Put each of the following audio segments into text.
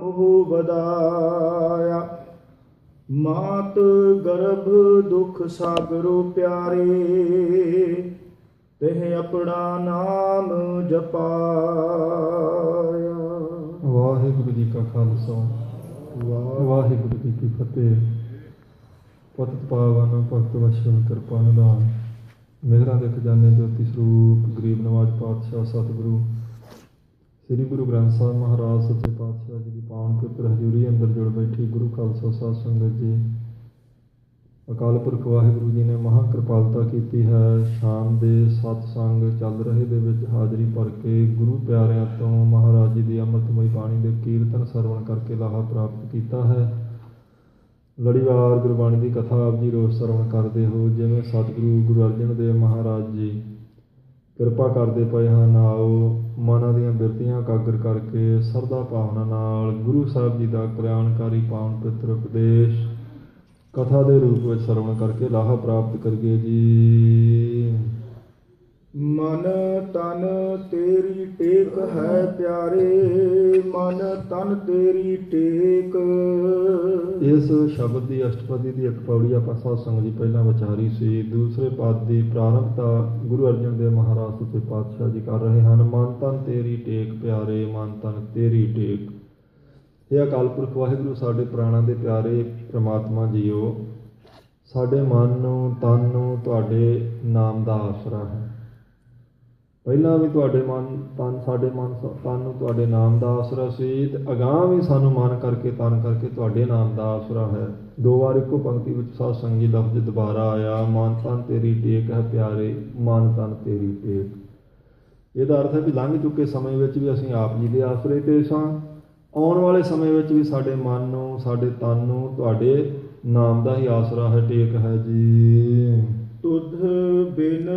मोह बदाया। मात गर्भ दुख सागरो प्यारे, तेह अपना नाम जपाया। ਵਾਹਿਗੁਰੂ ਜੀ ਕਾ ਖਾਲਸਾ ਵਾਹਿਗੁਰੂ ਜੀ ਕੀ ਫਤਿਹ। ਪਤਿਤ ਪਾਵਨ ਭਗਤ ਵਸ਼ਲ ਕਿਰਪਾ ਨਿਧਾਨ, ਮਿਹਰਾਂ ਦੇ ਖਜ਼ਾਨੇ ਜੋਤੀ ਸਰੂਪ ਗਰੀਬ ਨਵਾਜ ਪਾਤਸ਼ਾਹ ਸਤਿਗੁਰੂ ਸ੍ਰੀ ਗੁਰੂ ਗ੍ਰੰਥ ਸਾਹਿਬ ਮਹਾਰਾਜ ਸੱਚੇ ਪਾਤਸ਼ਾਹ ਜੀ ਦੀ ਪਾਵਨ ਪਵਿੱਤਰ ਹਜ਼ੂਰੀ ਅੰਦਰ ਜੁੜ ਬੈਠੀ ਗੁਰੂ ਖਾਲਸਾ ਸਾਧ ਸੰਗਤ ਜੀ, ਅਕਾਲ ਪੁਰਖ ਵਾਹਿਗੁਰੂ ਜੀ ਨੇ ਮਹਾਂ ਕਿਰਪਾਲਤਾ ਕੀਤੀ ਹੈ। ਸ਼ਾਮ ਦੇ ਸਤਸੰਗ ਚੱਲ ਰਹੇ ਦੇ ਵਿੱਚ ਹਾਜ਼ਰੀ ਭਰ ਕੇ ਗੁਰੂ ਪਿਆਰਿਆਂ ਤੋਂ ਮਹਾਰਾਜ ਜੀ ਦੀ ਅੰਮ੍ਰਿਤਮਈ ਬਾਣੀ ਦੇ ਕੀਰਤਨ ਸਰਵਣ ਕਰਕੇ ਲਾਹਾ ਪ੍ਰਾਪਤ ਕੀਤਾ ਹੈ। ਲੜੀਵਾਰ ਗੁਰਬਾਣੀ ਦੀ ਕਥਾ ਆਪ ਜੀ ਰੋਜ਼ ਸਰਵਣ ਕਰਦੇ ਹੋ। ਜਿਵੇਂ ਸਤਿਗੁਰੂ ਗੁਰੂ ਅਰਜਨ ਦੇਵ ਮਹਾਰਾਜ ਜੀ ਕਿਰਪਾ ਕਰਦੇ ਪਏ ਹਨ, ਆਓ ਮਨਾਂ ਦੀਆਂ ਬਿਰਤੀਆਂ ਇਕਾਗਰ ਕਰਕੇ ਸਰਦਾ ਭਾਵਨਾ ਨਾਲ ਗੁਰੂ ਸਾਹਿਬ ਜੀ ਦਾ ਕਲਿਆਣਕਾਰੀ ਪਾਵਨ ਪਵਿੱਤਰ ਉਪਦੇਸ਼ ਕਥਾ ਦੇ ਰੂਪ ਵਿੱਚ ਸਰਵਣ ਕਰਕੇ ਲਾਹਾ ਪ੍ਰਾਪਤ ਕਰੀਏ ਜੀ। ਮਨ ਤਨ ਤੇਰੀ ਟੇਕ ਹੈ ਪਿਆਰੇ, ਮਨ ਤਨ ਤੇਰੀ ਟੇਕ। ਇਸ ਸ਼ਬਦ ਦੀ ਅਸ਼ਟਪਦੀ ਦੀ ਇੱਕ ਪੌੜੀ ਆਪਾਂ ਸਾਧ ਸੰਗਤ ਜੀ ਪਹਿਲਾਂ ਵਿਚਾਰੀ ਸੀ। ਦੂਸਰੇ ਪਦ ਦੀ ਪ੍ਰਾਰੰਭਤਾ ਗੁਰੂ ਅਰਜਨ ਦੇਵ ਮਹਾਰਾਜ ਸੱਚੇ ਪਾਤਸ਼ਾਹ ਜੀ ਕਰ ਰਹੇ ਹਨ। ਮਨ ਤਨ ਤੇਰੀ ਟੇਕ ਪਿਆਰੇ, ਮਨ ਤਨ ਤੇਰੀ ਟੇਕ। ਇਹ ਅਕਾਲ ਪੁਰਖ ਵਾਹਿਗੁਰੂ ਸਾਡੇ ਪ੍ਰਾਣਾਂ ਦੇ ਪਿਆਰੇ ਪ੍ਰਮਾਤਮਾ ਜੀਓ, ਸਾਡੇ ਮਨ ਨੂੰ ਤਨ ਨੂੰ ਤੁਹਾਡੇ ਨਾਮ ਦਾ ਆਸਰਾ ਹੈ। ਪਹਿਲਾਂ ਵੀ ਤੁਹਾਡੇ ਮਨ ਤਨ ਸਾਡੇ ਮਨ ਤਨ ਨੂੰ ਤੁਹਾਡੇ ਨਾਮ ਦਾ ਆਸਰਾ ਸੀ, ਤੇ ਅਗਾਂਹ ਵੀ ਸਾਨੂੰ ਮਨ ਕਰਕੇ ਤਨ ਕਰਕੇ ਤੁਹਾਡੇ ਨਾਮ ਦਾ ਆਸਰਾ ਹੈ। ਦੋ ਵਾਰ ਇੱਕੋ ਪੰਕਤੀ ਵਿੱਚ ਸਾਧ ਸੰਗਤ ਜੀ ਲਫ਼ਜ਼ ਦੁਬਾਰਾ ਆਇਆ, ਮਨ ਤਨ ਤੇਰੀ ਟੇਕ ਹੈ ਪਿਆਰੇ, ਮਨ ਤਨ ਤੇਰੀ ਟੇਕ। ਇਹਦਾ ਅਰਥ ਹੈ ਵੀ ਲੰਘ ਚੁੱਕੇ ਸਮੇਂ ਵਿੱਚ ਵੀ ਅਸੀਂ ਆਪ ਜੀ ਦੇ ਆਸਰੇ 'ਤੇ ਸਾਂ, ਆਉਣ ਵਾਲੇ ਸਮੇਂ ਵਿੱਚ ਵੀ ਸਾਡੇ ਮਨ ਨੂੰ ਸਾਡੇ ਤਨ ਨੂੰ ਤੁਹਾਡੇ ਨਾਮ ਦਾ ਹੀ ਆਸਰਾ ਹੈ, ਟੇਕ ਹੈ ਜੀ। ਤੁਧ ਬਿਨ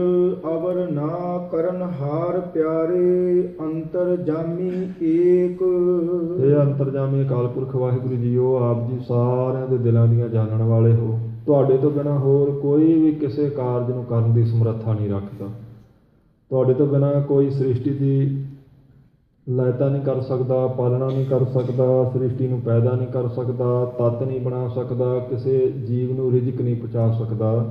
ਅਵਰ ਨਾ ਕਰਨ ਹਾਰ ਪਿਆਰੇ, ਅੰਤਰ ਜਾਮੀ ਏਕ। ਇਹ ਅੰਤਰਜਾਮੀ ਅਕਾਲ ਪੁਰਖ ਵਾਹਿਗੁਰੂ ਜੀਓ, ਆਪ ਜੀ ਸਾਰਿਆਂ ਦੇ ਦਿਲਾਂ ਦੀਆਂ ਜਾਣਨ ਵਾਲੇ ਹੋ। ਤੁਹਾਡੇ ਤੋਂ ਬਿਨਾਂ ਹੋਰ ਕੋਈ ਵੀ ਕਿਸੇ ਕਾਰਜ ਨੂੰ ਕਰਨ ਦੀ ਸਮਰੱਥਾ ਨਹੀਂ ਰੱਖਦਾ। ਤੁਹਾਡੇ ਤੋਂ ਬਿਨਾਂ ਕੋਈ ਸ੍ਰਿਸ਼ਟੀ ਦੀ ਲੈਤਾ ਨਹੀਂ ਕਰ ਸਕਦਾ, ਪਾਲਣਾ ਨਹੀਂ ਕਰ ਸਕਦਾ, ਸ੍ਰਿਸ਼ਟੀ ਨੂੰ ਪੈਦਾ ਨਹੀਂ ਕਰ ਸਕਦਾ, ਤੱਤ ਨਹੀਂ ਬਣਾ ਸਕਦਾ, ਕਿਸੇ ਜੀਵ ਨੂੰ ਰਿਜ਼ਕ ਨਹੀਂ ਪਹੁੰਚਾ ਸਕਦਾ।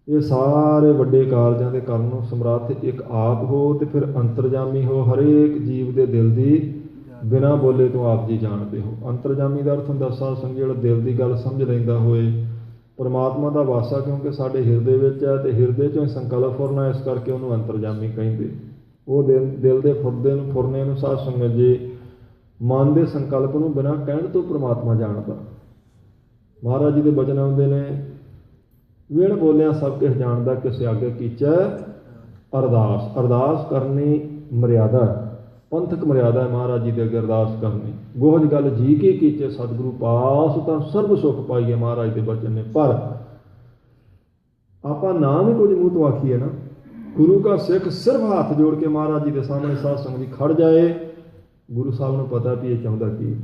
ਇਹ ਸਾਰੇ ਵੱਡੇ ਕਾਰਜਾਂ ਦੇ ਕਰਨ ਨੂੰ ਸਮਰੱਥ ਇੱਕ ਆਪ ਹੋ, ਤੇ ਫਿਰ ਅੰਤਰਜਾਮੀ ਹੋ। ਹਰੇਕ ਜੀਵ ਦੇ ਦਿਲ ਦੀ ਬਿਨਾਂ ਬੋਲੇ ਤੋਂ ਆਪ ਜੀ ਜਾਣਦੇ ਹੋ। ਅੰਤਰਜਾਮੀ ਦਾ ਅਰਥ ਹੁੰਦਾ ਸਾਧ ਸੰਗਤ ਜਿਹੜਾ ਦਿਲ ਦੀ ਗੱਲ ਸਮਝ ਲੈਂਦਾ ਹੋਏ। ਪਰਮਾਤਮਾ ਦਾ ਵਾਸਾ ਕਿਉਂਕਿ ਸਾਡੇ ਹਿਰਦੇ ਵਿੱਚ ਹੈ, ਤੇ ਹਿਰਦੇ 'ਚੋਂ ਸੰਕਲਪ ਫੁਰਨਾ, ਇਸ ਕਰਕੇ ਉਹਨੂੰ ਅੰਤਰਜਾਮੀ ਕਹਿੰਦੇ। ਉਹ ਦਿਲ ਦੇ ਫੁਰਨੇ ਨੂੰ ਸਾਧ ਸੰਗਤ ਜੀ ਮਨ ਦੇ ਸੰਕਲਪ ਨੂੰ ਬਿਨਾਂ ਕਹਿਣ ਤੋਂ ਪਰਮਾਤਮਾ ਜਾਣਦਾ। ਮਹਾਰਾਜ ਜੀ ਦੇ ਬਚਨ ਆਉਂਦੇ ਨੇ, ਵਿਣ ਬੋਲਿਆ ਸਭ ਕੁਝ ਜਾਣਦਾ, ਕਿਸੇ ਅੱਗੇ ਕੀਚੈ ਅਰਦਾਸ। ਅਰਦਾਸ ਕਰਨੀ ਮਰਿਆਦਾ, ਪੰਥਕ ਮਰਿਆਦਾ ਹੈ ਮਹਾਰਾਜ ਜੀ ਦੇ ਅੱਗੇ ਅਰਦਾਸ ਕਰਨੀ। ਗੋਹਜ ਗੱਲ ਜੀ ਕੀ ਕੀਚੇ ਸਤਿਗੁਰੂ ਪਾਸ, ਤਾਂ ਸਰਬ ਸੁੱਖ ਪਾਈਏ, ਮਹਾਰਾਜ ਦੇ ਬਚਨ ਨੇ। ਪਰ ਆਪਾਂ ਨਾਮ ਹੀ ਕੁਝ ਮੂੰਹ ਤੋਂ ਆਖੀਏ ਨਾ, ਗੁਰੂ ਕਾ ਸਿੱਖ ਸਿਰਫ ਹੱਥ ਜੋੜ ਕੇ ਮਹਾਰਾਜ ਜੀ ਦੇ ਸਾਹਮਣੇ ਸਾਧ ਸੰਗਤ ਜੀ ਖੜ ਜਾਏ, ਗੁਰੂ ਸਾਹਿਬ ਨੂੰ ਪਤਾ ਵੀ ਇਹ ਚਾਹੁੰਦਾ ਕੀ।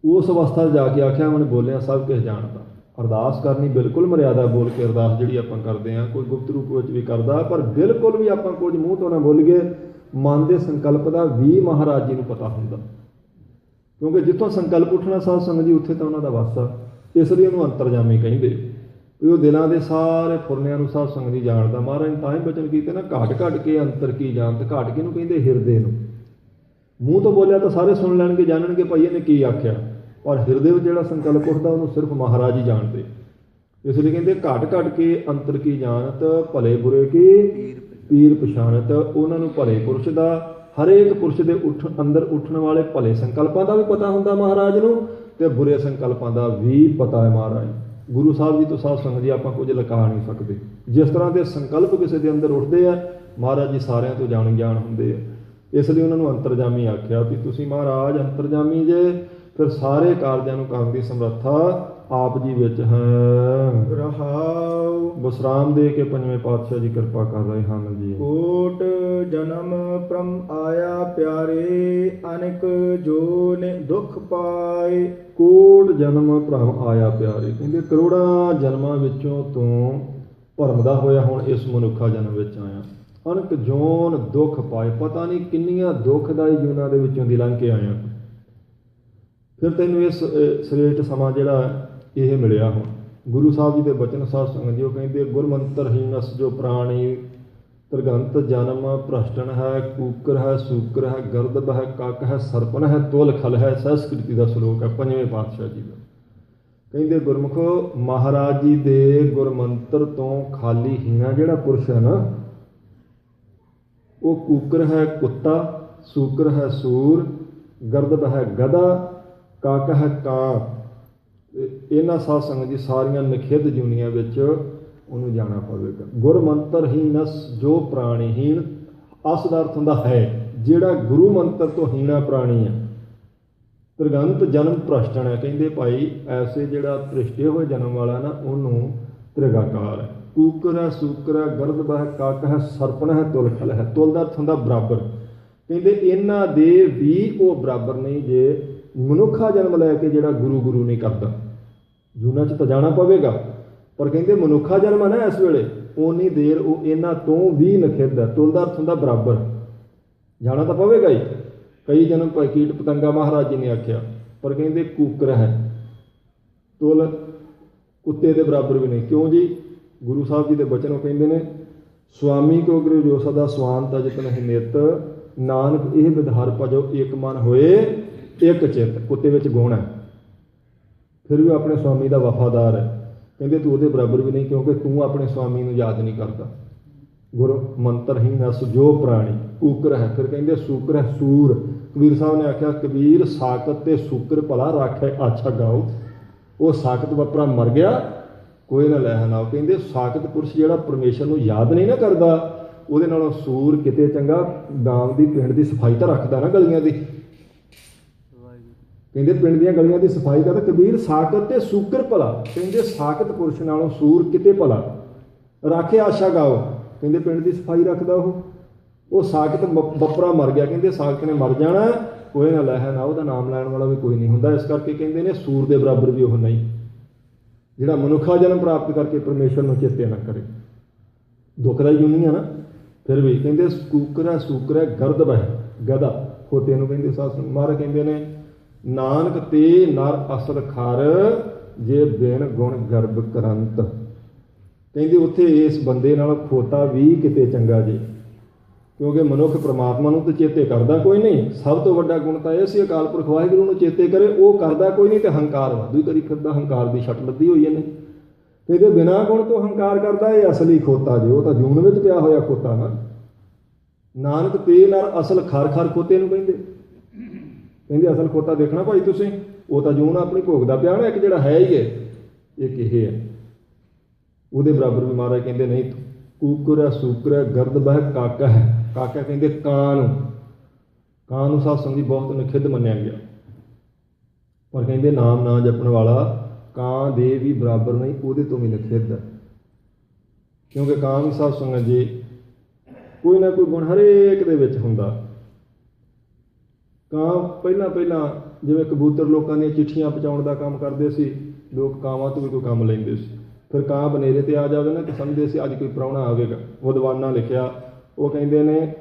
ਉਸ ਅਵਸਥਾ 'ਚ ਜਾ ਕੇ ਆਖਿਆ ਮਨ ਬੋਲਿਆ ਸਭ ਕੁਝ ਜਾਣਦਾ। ਅਰਦਾਸ ਕਰਨੀ ਬਿਲਕੁਲ ਮਰਿਆਦਾ, ਬੋਲ ਕੇ ਅਰਦਾਸ ਜਿਹੜੀ ਆਪਾਂ ਕਰਦੇ ਹਾਂ, ਕੋਈ ਗੁਪਤ ਰੂਪ ਵਿੱਚ ਵੀ ਕਰਦਾ, ਪਰ ਬਿਲਕੁਲ ਵੀ ਆਪਾਂ ਕੁਝ ਮੂੰਹ ਤੋਂ ਨਾ ਬੋਲੀਏ। ਮਨ ਦੇ ਸੰਕਲਪ ਦਾ ਵੀ ਮਹਾਰਾਜ ਜੀ ਨੂੰ ਪਤਾ ਹੁੰਦਾ, ਕਿਉਂਕਿ ਜਿੱਥੋਂ ਸੰਕਲਪ ਉੱਠਣਾ ਸਾਧ ਸੰਗਤ ਜੀ ਉੱਥੇ ਤਾਂ ਉਹਨਾਂ ਦਾ ਵਾਸਾ। ਇਸ ਲਈ ਉਹਨੂੰ ਅੰਤਰਜਾਮੀ ਕਹਿੰਦੇ ਵੀ ਉਹ ਦਿਲਾਂ ਦੇ ਸਾਰੇ ਫੁਰਨਿਆਂ ਨੂੰ ਸਾਧ ਸੰਗਤ ਜੀ ਜਾਣਦਾ। ਮਹਾਰਾਜ ਨੇ ਤਾਂ ਹੀ ਬਚਨ ਕੀਤੇ ਨਾ, ਘਾਟ ਘਾਟ ਕੇ ਅੰਤਰ ਕੀ ਜਾਣਤ। ਘਾਟ ਕਿਹਨੂੰ ਕਹਿੰਦੇ? ਹਿਰਦੇ ਨੂੰ। ਮੂੰਹ ਤੋਂ ਬੋਲਿਆ ਤਾਂ ਸਾਰੇ ਸੁਣ ਲੈਣਗੇ, ਜਾਣਨਗੇ ਭਾਈ ਇਹਨੇ ਕੀ ਆਖਿਆ, ਪਰ ਹਿਰਦੇ ਵਿੱਚ ਜਿਹੜਾ ਸੰਕਲਪ ਉੱਠਦਾ ਉਹਨੂੰ ਸਿਰਫ ਮਹਾਰਾਜ ਹੀ ਜਾਣਦੇ। ਇਸ ਲਈ ਕਹਿੰਦੇ ਘਾਟ ਘਾਟ ਕੇ ਅੰਤਰ ਕੀ ਜਾਣਤ, ਭਲੇ ਬੁਰੇ ਕੀ ਪੀਰ ਪਛਾਣਤ। ਉਹਨਾਂ ਨੂੰ ਭਲੇ ਪੁਰਸ਼ ਦਾ, ਹਰੇਕ ਪੁਰਸ਼ ਦੇ ਅੰਦਰ ਉੱਠਣ ਵਾਲੇ ਭਲੇ ਸੰਕਲਪਾਂ ਦਾ ਵੀ ਪਤਾ ਹੁੰਦਾ ਮਹਾਰਾਜ ਨੂੰ, ਤੇ ਬੁਰੇ ਸੰਕਲਪਾਂ ਦਾ ਵੀ ਪਤਾ ਹੈ ਮਹਾਰਾਜ। ਗੁਰੂ ਸਾਹਿਬ ਜੀ ਤੋਂ ਸਾਧ ਸੰਗਤ ਜੀ ਆਪਾਂ ਕੁਝ ਲੁਕਾ ਨਹੀਂ ਸਕਦੇ। ਜਿਸ ਤਰ੍ਹਾਂ ਦੇ ਸੰਕਲਪ ਕਿਸੇ ਦੇ ਅੰਦਰ ਉੱਠਦੇ ਆ, ਮਹਾਰਾਜ ਜੀ ਸਾਰਿਆਂ ਤੋਂ ਜਾਣ ਹੁੰਦੇ ਆ। ਇਸ ਲਈ ਉਹਨਾਂ ਨੂੰ ਅੰਤਰਜਾਮੀ ਆਖਿਆ ਵੀ ਤੁਸੀਂ ਮਹਾਰਾਜ ਅੰਤਰਜਾਮੀ ਜੇ, ਫਿਰ ਸਾਰੇ ਕਾਰਜਾਂ ਨੂੰ ਕਰਨ ਦੀ ਸਮਰੱਥਾ ਆਪ ਜੀ ਵਿੱਚ ਹੈ। ਰਹਾਉ ਵਿਸਰਾਮ ਦੇ ਕੇ ਪੰਜਵੇਂ ਪਾਤਸ਼ਾਹ ਜੀ ਕਿਰਪਾ ਕਰ ਰਹੇ ਹਨ ਜੀ। ਕੋਟ ਜਨਮ ਪ੍ਰਮ ਆਇਆ ਪਿਆਰੇ, ਅਨੇਕ ਜੋ ਨੇ ਦੁੱਖ ਪਾਏ। ਕੋਟ ਜਨਮ ਭਰਮ ਆਇਆ ਪਿਆਰੇ, ਕਹਿੰਦੇ ਕਰੋੜਾਂ ਜਨਮਾਂ ਵਿੱਚੋਂ ਤੂੰ ਭਰਮਦਾ ਹੋਇਆ ਹੁਣ ਇਸ ਮਨੁੱਖਾ ਜਨਮ ਵਿੱਚ ਆਇਆ। ਅਨੇਕ ਜੋਨ ਦੁੱਖ ਪਾਏ, ਪਤਾ ਨਹੀਂ ਕਿੰਨੀਆਂ ਦੁੱਖਦਾਈ ਜੂਨਾਂ ਦੇ ਵਿੱਚੋਂ ਦੀ ਲੰਘ ਕੇ ਆਇਆ। ਫਿਰ ਤੈਨੂੰ ਇਸ ਸ੍ਰੇਸ਼ਟ ਸਮਾਂ ਜਿਹੜਾ ਇਹ ਮਿਲਿਆ ਹੁਣ। ਗੁਰੂ ਸਾਹਿਬ ਜੀ ਦੇ ਬਚਨ ਸਾਧ ਸੰਗਤ ਜੀ ਉਹ ਕਹਿੰਦੇ, ਗੁਰਮੰਤਰ ਹੀਨਸ ਜੋ ਪ੍ਰਾਣੀ ਤ੍ਰਿਗੰਤ ਜਨਮ ਭ੍ਰਸ਼ਟਨ ਹੈ, ਕੂਕਰ ਹੈ, ਸੂਕਰ ਹੈ, ਗਰਦਬ ਹੈ, ਕੱਕ ਹੈ, ਸਰਪਨ ਹੈ, ਤੁਲ ਖਲ ਹੈ। ਸੰਸਕ੍ਰਿਤੀ ਦਾ ਸ਼ਲੋਕ ਹੈ ਪੰਜਵੇਂ ਪਾਤਸ਼ਾਹ ਜੀ ਦਾ। ਕਹਿੰਦੇ ਗੁਰਮੁਖੋ, ਮਹਾਰਾਜ ਜੀ ਦੇ ਗੁਰਮੰਤਰ ਤੋਂ ਖਾਲੀ ਹੀਣਾ ਜਿਹੜਾ ਪੁਰਸ਼ ਹੈ ਨਾ, ਉਹ ਕੂਕਰ ਹੈ ਕੁੱਤਾ, ਸੂਕਰ ਹੈ ਸੂਰ, ਗਰਦਬ ਹੈ ਗਧਾ, ਕੱਕ ਹੈ ਕਾਂ। ਇਹਨਾਂ ਸਾਧ ਸੰਗਤ ਜੀ ਸਾਰੀਆਂ ਨਿਖਿੱਧ ਜੂਨੀਆਂ ਵਿੱਚ ਉਹਨੂੰ ਜਾਣਾ ਪਵੇਗਾ। ਗੁਰਮੰਤਰਹੀਨਸ ਜੋ ਪ੍ਰਾਣੀਹੀਣ, ਅਸ ਦਾ ਅਰਥ ਹੁੰਦਾ ਹੈ ਜਿਹੜਾ ਗੁਰੂ ਮੰਤਰ ਤੋਂ ਹੀਣਾ ਪ੍ਰਾਣੀ ਹੈ। ਤ੍ਰਿਗੰਤ ਜਨਮ ਭ੍ਰਸ਼ਟਨ ਹੈ, ਕਹਿੰਦੇ ਭਾਈ ਐਸੇ ਜਿਹੜਾ ਭ੍ਰਿਸ਼ਟੇ ਹੋਏ ਜਨਮ ਵਾਲਾ ਨਾ ਉਹਨੂੰ ਤ੍ਰਿਗਾਕਾਰ ਹੈ। ਕੂਕਰ ਹੈ, ਸੂਕਰ ਹੈ, ਗਰਦਬ ਹੈ, ਕੱਕ ਹੈ, ਸਰਪਣ ਹੈ, ਤੁਲ ਖਲ ਹੈ। ਤੁਲ ਦਾ ਅਰਥ ਹੁੰਦਾ ਬਰਾਬਰ। ਕਹਿੰਦੇ ਇਹਨਾਂ ਦੇ ਵੀ ਉਹ ਬਰਾਬਰ ਨਹੀਂ ਜੇ ਮਨੁੱਖਾ ਜਨਮ ਲੈ ਕੇ ਜਿਹੜਾ ਗੁਰੂ ਨਹੀਂ ਕਰਦਾ। ਜੂਨਾਂ 'ਚ ਤਾਂ ਜਾਣਾ ਪਵੇਗਾ, ਪਰ ਕਹਿੰਦੇ ਮਨੁੱਖਾ ਜਨਮ ਹੈ ਨਾ ਇਸ ਵੇਲੇ, ਓਨੀ ਦੇਰ ਉਹ ਇਹਨਾਂ ਤੋਂ ਵੀ ਨਿਖਿੱਧ ਹੈ। ਤੁਲ ਦਾ ਅਰਥ ਹੁੰਦਾ ਬਰਾਬਰ, ਜਾਣਾ ਤਾਂ ਪਵੇਗਾ ਹੀ। ਕਈ ਜਨਮ ਭਾਈ ਕੀਟ ਪਤੰਗਾ ਮਹਾਰਾਜ ਜੀ ਨੇ ਆਖਿਆ, ਪਰ ਕਹਿੰਦੇ ਕੂਕਰ ਹੈ, ਤੁਲ ਕੁੱਤੇ ਦੇ ਬਰਾਬਰ ਵੀ ਨਹੀਂ। ਕਿਉਂ ਜੀ? ਗੁਰੂ ਸਾਹਿਬ ਜੀ ਦੇ ਬਚਨ ਉਹ ਕਹਿੰਦੇ ਨੇ, ਸੁਆਮੀ ਕੋ ਗੁਰੂ ਜੋ ਸਦਾ ਸਵਾਨ ਤਜਤ ਨਹੀਂ ਨਿਤ, ਨਾਨਕ ਇਹ ਵਿਧਾਰ ਭਜੋ ਏਕ ਮਨ ਹੋਏ ਇੱਕ ਚਿੱਤ। ਕੁੱਤੇ ਵਿੱਚ ਗੁਣ ਹੈ, ਫਿਰ ਵੀ ਆਪਣੇ ਸਵਾਮੀ ਦਾ ਵਫਾਦਾਰ ਹੈ। ਕਹਿੰਦੇ ਤੂੰ ਉਹਦੇ ਬਰਾਬਰ ਵੀ ਨਹੀਂ, ਕਿਉਂਕਿ ਤੂੰ ਆਪਣੇ ਸਵਾਮੀ ਨੂੰ ਯਾਦ ਨਹੀਂ ਕਰਦਾ। ਗੁਰ ਮੰਤਰਹੀਨ ਅਸ ਜੋ ਪ੍ਰਾਣੀ, ਕੂਕਰ ਹੈ। ਫਿਰ ਕਹਿੰਦੇ ਸੂਕਰ ਹੈ ਸੂਰ। ਕਬੀਰ ਸਾਹਿਬ ਨੇ ਆਖਿਆ, ਕਬੀਰ ਸਾਕਤ ਤੇ ਸੂਕਰ ਭਲਾ ਰਾਖੇ ਆਛਾ ਗਾਓ। ਉਹ ਸਾਕਤ ਵਪਰਾ ਮਰ ਗਿਆ, ਕੋਈ ਨਾ ਲੈ ਹਨਾਓ। ਕਹਿੰਦੇ ਸਾਕਤ ਪੁਰਸ਼ ਜਿਹੜਾ ਪਰਮੇਸ਼ਰ ਨੂੰ ਯਾਦ ਨਹੀਂ ਨਾ ਕਰਦਾ, ਉਹਦੇ ਨਾਲੋਂ ਸੂਰ ਕਿਤੇ ਚੰਗਾ। ਗਾਂਵ ਦੀ ਪਿੰਡ ਦੀ ਸਫਾਈ ਤਾਂ ਰੱਖਦਾ ਨਾ ਗਲੀਆਂ ਦੀ। ਕਹਿੰਦੇ ਪਿੰਡ ਦੀਆਂ ਗਲੀਆਂ ਦੀ ਸਫਾਈ ਕਰਦਾ। ਕਬੀਰ ਸਾਕਤ ਤੇ ਸੂਕਰ ਭਲਾ, ਕਹਿੰਦੇ ਸਾਕਤ ਪੁਰਸ਼ ਨਾਲੋਂ ਸੂਰ ਕਿਤੇ ਭਲਾ। ਰਾਖੇ ਆਸ਼ਾ ਗਾਓ, ਕਹਿੰਦੇ ਪਿੰਡ ਦੀ ਸਫਾਈ ਰੱਖਦਾ ਉਹ ਸਾਕਤ ਬੱਪਰਾ ਮਰ ਗਿਆ। ਕਹਿੰਦੇ ਸਾਕਤ ਨੇ ਮਰ ਜਾਣਾ, ਕੋਈ ਨਾ ਲੈ ਨਾ, ਉਹਦਾ ਨਾਮ ਲੈਣ ਵਾਲਾ ਵੀ ਕੋਈ ਨਹੀਂ ਹੁੰਦਾ। ਇਸ ਕਰਕੇ ਕਹਿੰਦੇ ਨੇ ਸੂਰ ਦੇ ਬਰਾਬਰ ਵੀ ਉਹ ਨਹੀਂ ਜਿਹੜਾ ਮਨੁੱਖਾ ਜਨਮ ਪ੍ਰਾਪਤ ਕਰਕੇ ਪਰਮੇਸ਼ਰ ਨੂੰ ਚੇਤੇ ਨਾ ਕਰੇ। ਦੁੱਖ ਦਾ ਯੂਨੀ ਆ ਨਾ। ਫਿਰ ਵੀ ਕਹਿੰਦੇ ਕੂਕਰ ਹੈ, ਸੂਕਰ ਹੈ, ਗਰਦਬ ਹੈ, ਗਧਾ ਖੋਤੇ ਨੂੰ ਕਹਿੰਦੇ ਸਾਧ ਮਹਾਰਾਜ ਕਹਿੰਦੇ ਨੇ, ਨਾਨਕ ਤੇ ਨਰ ਅਸਲ ਖਰ ਜੇ ਬਿਨ ਗੁਣ ਗਰਬ ਕਰੰਤ। ਕਹਿੰਦੇ ਉੱਥੇ ਇਸ ਬੰਦੇ ਨਾਲ ਖੋਤਾ ਵੀ ਕਿਤੇ ਚੰਗਾ ਜੇ, ਕਿਉਂਕਿ ਮਨੁੱਖ ਪ੍ਰਮਾਤਮਾ ਨੂੰ ਤਾਂ ਚੇਤੇ ਕਰਦਾ ਕੋਈ ਨਹੀਂ। ਸਭ ਤੋਂ ਵੱਡਾ ਗੁਣ ਤਾਂ ਇਹ ਸੀ ਅਕਾਲ ਪੁਰਖ ਵਾਹਿਗੁਰੂ ਨੂੰ ਚੇਤੇ ਕਰੇ, ਉਹ ਕਰਦਾ ਕੋਈ ਨਹੀਂ। ਤੇ ਹੰਕਾਰ ਵਾਧੂ ਕਰੀ ਫਿਰਦਾ, ਹੰਕਾਰ ਦੀ ਛੱਟ ਲੱਦੀ ਹੋਈ ਇਹਨੇ। ਇਹਦੇ ਬਿਨਾਂ ਗੁਣ ਤੋਂ ਹੰਕਾਰ ਕਰਦਾ, ਇਹ ਅਸਲੀ ਖੋਤਾ ਜੇ। ਉਹ ਤਾਂ ਜੂਨ ਵਿੱਚ ਪਿਆ ਹੋਇਆ ਖੋਤਾ ਨਾ। ਨਾਨਕ ਤੇ ਨਰ ਅਸਲ ਖਰ ਖੋਤੇ ਨੂੰ ਕਹਿੰਦੇ। ਕਹਿੰਦੇ ਅਸਲ ਖੋਤਾ ਦੇਖਣਾ ਭਾਈ ਤੁਸੀਂ, ਉਹ ਤਾਂ ਜੂਨ ਆਪਣੀ ਭੋਗਦਾ ਪਿਆ ਨਾ। ਇੱਕ ਜਿਹੜਾ ਹੈ ਹੀ ਹੈ, ਇੱਕ ਇਹ ਹੈ। ਉਹਦੇ ਬਰਾਬਰ ਵੀ ਮਹਾਰਾਜ ਕਹਿੰਦੇ ਨਹੀਂ। ਕੂਕਰ ਹੈ, ਸੂਕਰ ਹੈ, ਗਰਦਬ ਹੈ, ਕਾਕਾ ਹੈ। ਕਾਕਾ ਕਹਿੰਦੇ ਕਾਂ ਨੂੰ ਸਾਧ ਸੰਗਤ ਜੀ ਬਹੁਤ ਨਿਖਿੱਧ ਮੰਨਿਆ ਗਿਆ, ਪਰ ਕਹਿੰਦੇ ਨਾਮ ਨਾ ਜਪਣ ਵਾਲਾ ਕਾਂ ਦੇ ਵੀ ਬਰਾਬਰ ਨਹੀਂ, ਉਹਦੇ ਤੋਂ ਵੀ ਨਿਖਿੱਧ ਹੈ। ਕਿਉਂਕਿ ਕਾਂ ਵੀ ਸਾਧ ਸੰਗਤ ਜੀ ਕੋਈ ਨਾ ਕੋਈ ਗੁਣ ਹਰੇਕ ਦੇ ਵਿੱਚ ਹੁੰਦਾ। ਕਾਂ ਪਹਿਲਾਂ ਜਿਵੇਂ ਕਬੂਤਰ ਲੋਕਾਂ ਦੀਆਂ ਚਿੱਠੀਆਂ ਪਹੁੰਚਾਉਣ ਦਾ ਕੰਮ ਕਰਦੇ ਸੀ, ਲੋਕ ਕਾਵਾਂ ਤੋਂ ਵੀ ਕੋਈ ਕੰਮ ਲੈਂਦੇ ਸੀ। ਫਿਰ ਕਾਂ ਬਨੇਰੇ 'ਤੇ ਆ ਜਾਵੇ ਨਾ ਤਾਂ ਸਮਝਦੇ ਸੀ ਅੱਜ ਕੋਈ ਪ੍ਰਾਹੁਣਾ ਆਵੇਗਾ। ਵਿਦਵਾਨਾਂ ਲਿਖਿਆ, ਉਹ ਕਹਿੰਦੇ ਨੇ,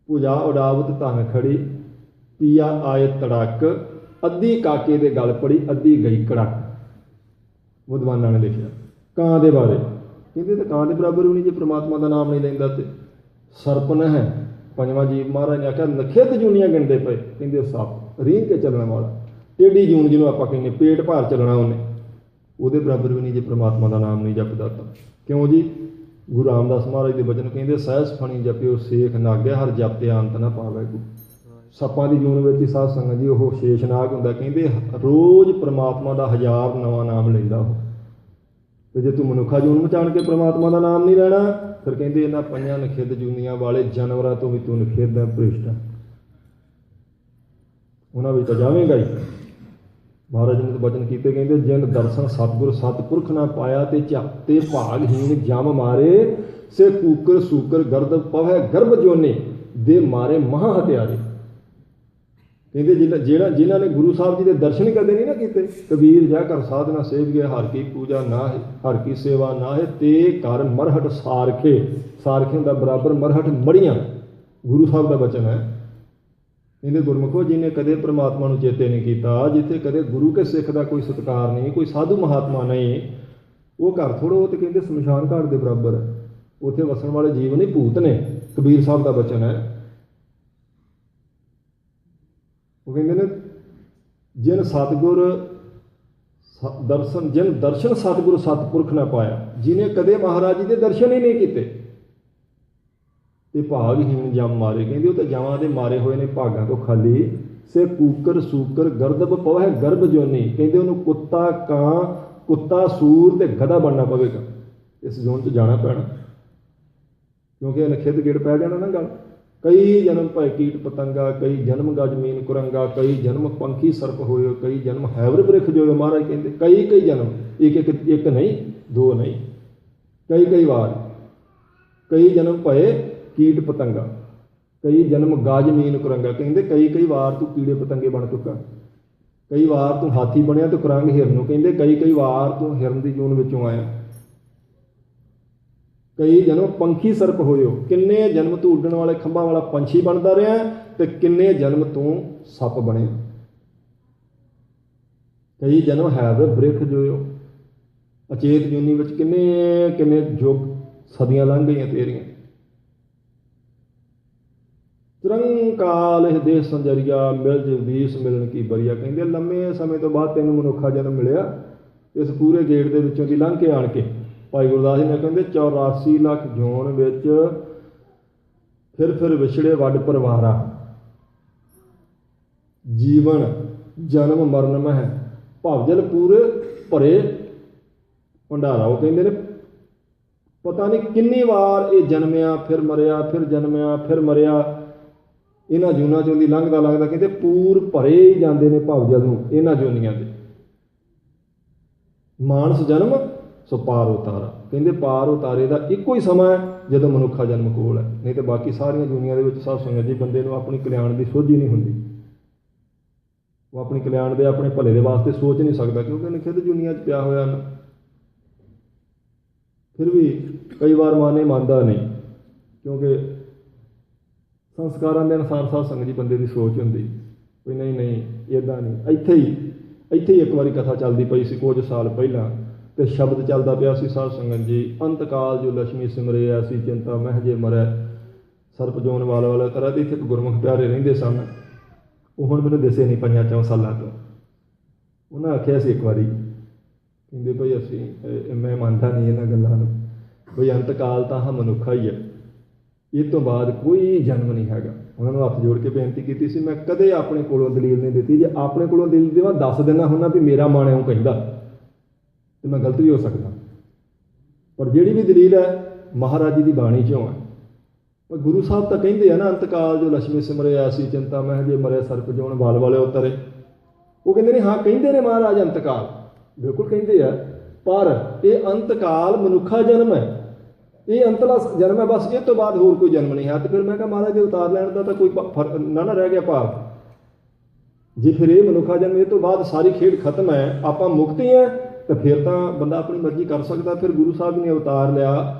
ਭੁਜਾ ਉਡਾਵਤ ਧਨ ਖੜੀ, ਪੀਆ ਆਏ ਤੜਕ, ਅੱਧੀ ਕਾਕੇ ਦੇ ਗਲ ਪੜੀ, ਅੱਧੀ ਗਈ ਕੜਕ। ਵਿਦਵਾਨਾਂ ਨੇ ਲਿਖਿਆ ਕਾਂ ਦੇ ਬਾਰੇ। ਕਹਿੰਦੇ ਤਾਂ ਕਾਂ ਦੇ ਬਰਾਬਰ ਵੀ ਨਹੀਂ ਜੇ ਪ੍ਰਮਾਤਮਾ ਦਾ ਨਾਮ ਨਹੀਂ ਲੈਂਦਾ। ਤੇ ਸਰਪਨ ਹੈ ਪੰਜਵਾਂ ਜੀਵ। ਮਹਾਰਾਜ ਨੇ ਆਖਿਆ ਨਖਿੱਧ ਜੂਨੀਆਂ ਗਿਣਦੇ ਪਏ। ਕਹਿੰਦੇ ਸੱਪ ਰੀਂਘ ਕੇ ਚੱਲਣ ਵਾਲਾ, ਟੇਢੀ ਜੂਨ ਜਿਹਨੂੰ ਆਪਾਂ ਕਹਿੰਦੇ ਪੇਟ ਭਾਰ ਚੱਲਣਾ ਉਹਨੇ, ਉਹਦੇ ਬਰਾਬਰ ਵੀ ਨਹੀਂ ਜੇ ਪ੍ਰਮਾਤਮਾ ਦਾ ਨਾਮ ਨਹੀਂ ਜਪਦਾ ਤਾਂ। ਕਿਉਂ ਜੀ? ਗੁਰੂ ਰਾਮਦਾਸ ਮਹਾਰਾਜ ਦੇ ਬਚਨ ਕਹਿੰਦੇ, ਸਹਿਜ ਫਣੀ ਜਪਿਓ ਸੇਖ ਨਾਗਿਆ, ਹਰ ਜਪਤੇ ਅੰਤ ਨਾ ਪਾਵੇ ਕੋ। ਸੱਪਾਂ ਦੀ ਜੂਨ ਵਿੱਚ ਹੀ ਸਾਧ ਸੰਗਤ ਜੀ ਉਹ ਸ਼ੇਸ਼ਨਾਗ ਹੁੰਦਾ। ਕਹਿੰਦੇ ਰੋਜ਼ ਪ੍ਰਮਾਤਮਾ ਦਾ 1000 ਨਵਾਂ ਨਾਮ ਲੈਂਦਾ ਉਹ। ਤੇ ਜੇ ਤੂੰ ਮਨੁੱਖਾ ਜੂਨ ਮਚਾਣ ਕੇ ਪ੍ਰਮਾਤਮਾ ਦਾ ਨਾਮ ਨਹੀਂ ਲੈਣਾ, ਫਿਰ ਕਹਿੰਦੇ ਇਹਨਾਂ ਪੰਜਾਂ ਨਿਖਿੱਧ ਜੂਨੀਆਂ ਵਾਲੇ ਜਾਨਵਰਾਂ ਤੋਂ ਵੀ ਤੂੰ ਨਿਖਿੱਧ ਹੈ, ਭ੍ਰਿਸ਼ਟ ਹੈ। ਉਹਨਾਂ ਵਿੱਚ ਤਾਂ ਜਾਵੇਂਗਾ ਹੀ। ਮਹਾਰਾਜ ਨੇ ਬਚਨ ਕੀਤੇ, ਕਹਿੰਦੇ ਜਿਨ ਦਰਸ਼ਨ ਸਤਿਗੁਰ ਸਤਿਪੁਰਖ ਨਾ ਪਾਇਆ, ਤੇ ਭਾਗਹੀਣ ਜਮ ਮਾਰੇ, ਸੇ ਕੂਕਰ ਸੂਕਰ ਗਰਦਬ ਪਵੈ ਗਰਭ ਜੋਨੇ, ਦੇ ਮਾਰੇ ਮਹਾ ਹਤਿਆਰੇ। ਕਹਿੰਦੇ ਜਿਨ੍ਹਾਂ ਨੇ ਗੁਰੂ ਸਾਹਿਬ ਜੀ ਦੇ ਦਰਸ਼ਨ ਹੀ ਕਦੇ ਨਹੀਂ ਨਾ ਕੀਤੇ। ਕਬੀਰ ਜਾ ਕਰ ਸਾਧਨਾ ਸੇਵ ਗਿਆ, ਹਰ ਕੀ ਪੂਜਾ ਨਾ ਹੈ, ਹਰ ਕੀ ਸੇਵਾ ਨਾ ਹੈ, ਤੇ ਕਰ ਮਰਹਟ ਸਾਰਖੇ। ਸਾਰਖੇ ਦਾ ਬਰਾਬਰ ਮਰਹਟ ਮੜੀਆਂ। ਗੁਰੂ ਸਾਹਿਬ ਦਾ ਬਚਨ ਹੈ। ਕਹਿੰਦੇ ਗੁਰਮੁਖੋ ਜਿਹਨੇ ਕਦੇ ਪ੍ਰਮਾਤਮਾ ਨੂੰ ਚੇਤੇ ਨਹੀਂ ਕੀਤਾ, ਜਿੱਥੇ ਕਦੇ ਗੁਰੂ ਕੇ ਸਿੱਖ ਦਾ ਕੋਈ ਸਤਿਕਾਰ ਨਹੀਂ, ਕੋਈ ਸਾਧੂ ਮਹਾਤਮਾ ਨਹੀਂ, ਉਹ ਘਰ ਥੋੜ੍ਹਾ, ਉਹ ਤੇ ਕਹਿੰਦੇ ਸ਼ਮਸ਼ਾਨ ਘਾਟ ਦੇ ਬਰਾਬਰ ਹੈ। ਉੱਥੇ ਵਸਣ ਵਾਲੇ ਜੀਵ ਨਹੀਂ, ਭੂਤ ਨੇ। ਕਬੀਰ ਸਾਹਿਬ ਦਾ ਬਚਨ ਹੈ। ਉਹ ਕਹਿੰਦੇ ਨੇ ਜਿਨ ਸਤਿਗੁਰ ਦਰਸ਼ਨ, ਜਿਨ ਦਰਸ਼ਨ ਸਤਿਗੁਰ ਸਤਿਪੁਰਖ ਨਾ ਪਾਇਆ, ਜਿਹਨੇ ਕਦੇ ਮਹਾਰਾਜ ਜੀ ਦੇ ਦਰਸ਼ਨ ਹੀ ਨਹੀਂ ਕੀਤੇ ਤੇ ਭਾਗਹੀਣ ਜਮ ਮਾਰੇ। ਕਹਿੰਦੇ ਉਹ ਤਾਂ ਜਮਾਂ ਦੇ ਮਾਰੇ ਹੋਏ ਨੇ, ਭਾਗਾਂ ਤੋਂ ਖਾਲੀ। ਸੇ ਕੂਕਰ ਸੂਕਰ ਗਰਦਬ ਪਵੈ ਗਰਭ ਜੋਨੀ। ਕਹਿੰਦੇ ਉਹਨੂੰ ਕੁੱਤਾ, ਕਾਂ, ਕੁੱਤਾ, ਸੂਰ ਤੇ ਗਧਾ ਬਣਨਾ ਪਵੇਗਾ, ਇਸ ਜ਼ੋਨ 'ਚ ਜਾਣਾ ਪੈਣਾ, ਕਿਉਂਕਿ ਇਹਨੇ ਖਿੱਦ ਗੇੜ ਪੈ ਜਾਣਾ ਨਾ ਗੱਲ। ਕਈ ਜਨਮ ਭਏ ਕੀਟ ਪਤੰਗਾ, ਕਈ ਜਨਮ ਗਜ ਮੀਨ ਕੁਰੰਗਾ, ਕਈ ਜਨਮ ਪੰਖੀ ਸਰਪ ਹੋਇਓ, ਕਈ ਜਨਮ ਹੈਵਰ ਬ੍ਰਿਖ ਜੋਇਓ। ਮਹਾਰਾਜ ਕਹਿੰਦੇ ਕਈ ਜਨਮ, ਇੱਕ ਨਹੀਂ, ਦੋ ਨਹੀਂ, ਕਈ ਵਾਰ। ਕਈ ਜਨਮ ਭਏ ਕੀਟ ਪਤੰਗਾ, ਕਈ ਜਨਮ ਗਜ ਮੀਨ ਕੁਰੰਗਾ। ਕਹਿੰਦੇ ਕਈ ਵਾਰ ਤੂੰ ਕੀੜੇ ਪਤੰਗੇ ਬਣ ਚੁੱਕਾ, ਕਈ ਵਾਰ ਤੂੰ ਹਾਥੀ ਬਣਿਆ ਤੇ ਕੁਰੰਗ ਹਿਰਨ ਨੂੰ। ਕਹਿੰਦੇ ਕਈ ਵਾਰ ਤੂੰ ਹਿਰਨ ਦੀ ਜੂਨ ਵਿੱਚੋਂ ਆਇਆ। ਕਈ ਜਨਮ ਪੰਖੀ ਸਰਪ ਹੋਇਓ, ਕਿੰਨੇ ਜਨਮ ਤੂੰ ਉੱਡਣ ਵਾਲੇ ਖੰਭਾਂ ਵਾਲਾ ਪੰਛੀ ਬਣਦਾ ਰਿਹਾ ਤੇ ਕਿੰਨੇ ਜਨਮ ਤੂੰ ਸੱਪ ਬਣਿਆ। ਕਈ ਜਨਮ ਹੈਵ ਬ੍ਰਿਖ ਜੋਇਓ, ਅਚੇਤ ਜੂਨੀ ਵਿੱਚ ਕਿੰਨੇ ਯੁੱਗ ਸਦੀਆਂ ਲੰਘ ਗਈਆਂ ਤੇਰੀਆਂ। ਤਿਰੰਕਾਲ ਇਹ ਦੇਹ ਸੰਜਰੀਆ, ਮਿਲ ਜਗਦੀਸ਼ ਮਿਲਣ ਕੀ ਬਰੀਆ। ਕਹਿੰਦੇ ਲੰਮੇ ਸਮੇਂ ਤੋਂ ਬਾਅਦ ਤੈਨੂੰ ਮਨੁੱਖਾ ਜਨਮ ਮਿਲਿਆ, ਇਸ ਪੂਰੇ ਗੇਟ ਦੇ ਵਿੱਚੋਂ ਦੀ ਲੰਘ ਕੇ ਆਣ ਕੇ। ਭਾਈ ਗੁਰਦਾਸ ਜੀ ਨੇ ਕਹਿੰਦੇ 84 ਲੱਖ ਜੂਨ ਵਿੱਚ ਫਿਰ ਵਿਛੜੇ ਵੱਡ ਪਰਿਵਾਰਾ, ਜੀਵਨ ਜਨਮ ਮਰਨ ਮਹਿ ਭਵਜਲ ਪੂਰੇ ਭਰੇ ਭੰਡਾਰਾ। ਉਹ ਕਹਿੰਦੇ ਨੇ ਪਤਾ ਨਹੀਂ ਕਿੰਨੀ ਵਾਰ ਇਹ ਜਨਮਿਆ, ਫਿਰ ਮਰਿਆ, ਫਿਰ ਜਨਮਿਆ, ਫਿਰ ਮਰਿਆ। ਇਹਨਾਂ ਜੂਨਾਂ ਚੋਂ ਦੀ ਲੰਘਦਾ ਕਹਿੰਦੇ ਪੂਰ ਭਰੇ ਹੀ ਜਾਂਦੇ ਨੇ ਭਵਜਲ ਨੂੰ ਇਹਨਾਂ ਜੂਨੀਆਂ ਦੇ। ਮਾਨਸ ਜਨਮ ਸੋ ਪਾਰ ਉਤਾਰਾ। ਕਹਿੰਦੇ ਪਾਰ ਉਤਾਰੇ ਦਾ ਇੱਕੋ ਹੀ ਸਮਾਂ ਹੈ ਜਦੋਂ ਮਨੁੱਖਾ ਜਨਮ ਕੋਲ ਹੈ, ਨਹੀਂ ਤਾਂ ਬਾਕੀ ਸਾਰੀਆਂ ਦੁਨੀਆਂ ਦੇ ਵਿੱਚ ਸਾਧ ਸੰਗਤ ਜੀ ਬੰਦੇ ਨੂੰ ਆਪਣੀ ਕਲਿਆਣ ਦੀ ਸੋਝੀ ਨਹੀਂ ਹੁੰਦੀ। ਉਹ ਆਪਣੀ ਕਲਿਆਣ ਦੇ, ਆਪਣੇ ਭਲੇ ਦੇ ਵਾਸਤੇ ਸੋਚ ਨਹੀਂ ਸਕਦਾ, ਕਿਉਂਕਿ ਉਹਨੇ ਖੁਦ ਦੁਨੀਆਂ 'ਚ ਪਿਆ ਹੋਇਆ ਨਾ। ਫਿਰ ਵੀ ਕਈ ਵਾਰ ਮਨ ਮੰਨਦਾ ਨਹੀਂ, ਕਿਉਂਕਿ ਸੰਸਕਾਰਾਂ ਦੇ ਅਨੁਸਾਰ ਸਾਧ ਸੰਗਤ ਜੀ ਬੰਦੇ ਦੀ ਸੋਚ ਹੁੰਦੀ ਵੀ ਨਹੀਂ ਇੱਦਾਂ ਨਹੀਂ। ਇੱਥੇ ਹੀ ਇੱਕ ਵਾਰੀ ਕਥਾ ਚੱਲਦੀ ਪਈ ਸੀ ਕੁਝ ਸਾਲ ਪਹਿਲਾਂ, ਤੇ ਸ਼ਬਦ ਚੱਲਦਾ ਪਿਆ ਸੀ ਸਾਧ ਸੰਗਤ ਜੀ, ਅੰਤਕਾਲ ਜੋ ਲక్ష్ਮੀ ਸਿਮਰੇ ਐਸੀ ਚਿੰਤਾ ਮਹਿ ਜੇ ਮਰੈ ਸਰਪ ਜੋਨ ਵਾਲਾ ਤਰ੍ਹਾਂ ਦੇ। ਇੱਥੇ ਇੱਕ ਗੁਰਮੁਖ ਪਿਆਰੇ ਰਹਿੰਦੇ ਸਨ, ਉਹ ਹੁਣ ਮੈਨੂੰ ਦਿਸੇ ਨਹੀਂ 5-4 ਸਾਲਾਂ ਤੋਂ। ਉਹਨਾਂ ਆਖਿਆ ਸੀ ਇੱਕ ਵਾਰੀ, ਕਹਿੰਦੇ ਭਾਈ ਅਸੀਂ ਮੈਂ ਮੰਨਦਾ ਨਹੀਂ ਇਹਨਾਂ ਗੱਲਾਂ ਨੂੰ, ਬਈ ਅੰਤਕਾਲ ਤਾਂ ਹਾਂ ਮਨੁੱਖਾ ਹੀ ਹੈ, ਇਹ ਤੋਂ ਬਾਅਦ ਕੋਈ ਜਨਮ ਨਹੀਂ ਹੈਗਾ। ਉਹਨਾਂ ਨੂੰ ਹੱਥ ਜੋੜ ਕੇ ਬੇਨਤੀ ਕੀਤੀ ਸੀ, ਮੈਂ ਕਦੇ ਆਪਣੇ ਕੋਲੋਂ ਦਲੀਲ ਨਹੀਂ ਦਿੱਤੀ। ਜੇ ਆਪਣੇ ਕੋਲੋਂ ਦਲੀਲ ਦੇਵਾਂ ਦੱਸ ਦਿੰਦਾ ਹੁੰਦਾ ਵੀ ਮੇਰਾ ਮਨ ਇਉਂ ਕਹਿੰਦਾ, ਤੇ ਮੈਂ ਗਲਤ ਵੀ ਹੋ ਸਕਦਾ। ਪਰ ਜਿਹੜੀ ਵੀ ਦਲੀਲ ਹੈ ਮਹਾਰਾਜ ਜੀ ਦੀ ਬਾਣੀ 'ਚੋਂ ਹੈ। ਪਰ ਗੁਰੂ ਸਾਹਿਬ ਤਾਂ ਕਹਿੰਦੇ ਆ ਨਾ, ਅੰਤਕਾਲ ਜੋ ਲక్ష్ਮੀ ਸਿਮਰੇ ਐਸੀ ਚਿੰਤਾ ਮਹਿ ਜੇ ਮਰੇ ਸਰਪ ਜੋਨ ਵਾਲ ਵਾਲੇ ਉਤਰੇ। ਉਹ ਕਹਿੰਦੇ ਨੇ ਹਾਂ ਕਹਿੰਦੇ ਨੇ ਮਹਾਰਾਜ ਅੰਤਕਾਲ, ਬਿਲਕੁਲ ਕਹਿੰਦੇ ਆ, ਪਰ ਇਹ ਅੰਤਕਾਲ ਮਨੁੱਖਾ ਜਨਮ ਹੈ, ਇਹ ਅੰਤਲਾ ਜਨਮ ਹੈ, ਬਸ ਇਹ ਤੋਂ ਬਾਅਦ ਹੋਰ ਕੋਈ ਜਨਮ ਨਹੀਂ ਹੈ। ਤੇ ਫਿਰ ਮੈਂ ਕਿਹਾ ਮਹਾਰਾਜ ਦੇ ਉਤਾਰ ਲੈਣ ਦਾ ਤਾਂ ਕੋਈ ਨਾ ਰਹਿ ਗਿਆ ਭਾਵ। ਜੇ ਫਿਰ ਇਹ ਮਨੁੱਖਾ ਜਨਮ, ਇਹ ਤੋਂ ਬਾਅਦ ਸਾਰੀ ਖੇਡ ਖਤਮ ਹੈ, ਆਪਾਂ ਮੁਕਤ ਹੀ ਹੈ, ਤਾਂ ਫਿਰ ਤਾਂ ਬੰਦਾ ਆਪਣੀ ਮਰਜ਼ੀ ਕਰ ਸਕਦਾ। ਫਿਰ ਗੁਰੂ ਸਾਹਿਬ ਨੇ ਅਵਤਾਰ ਲਿਆ।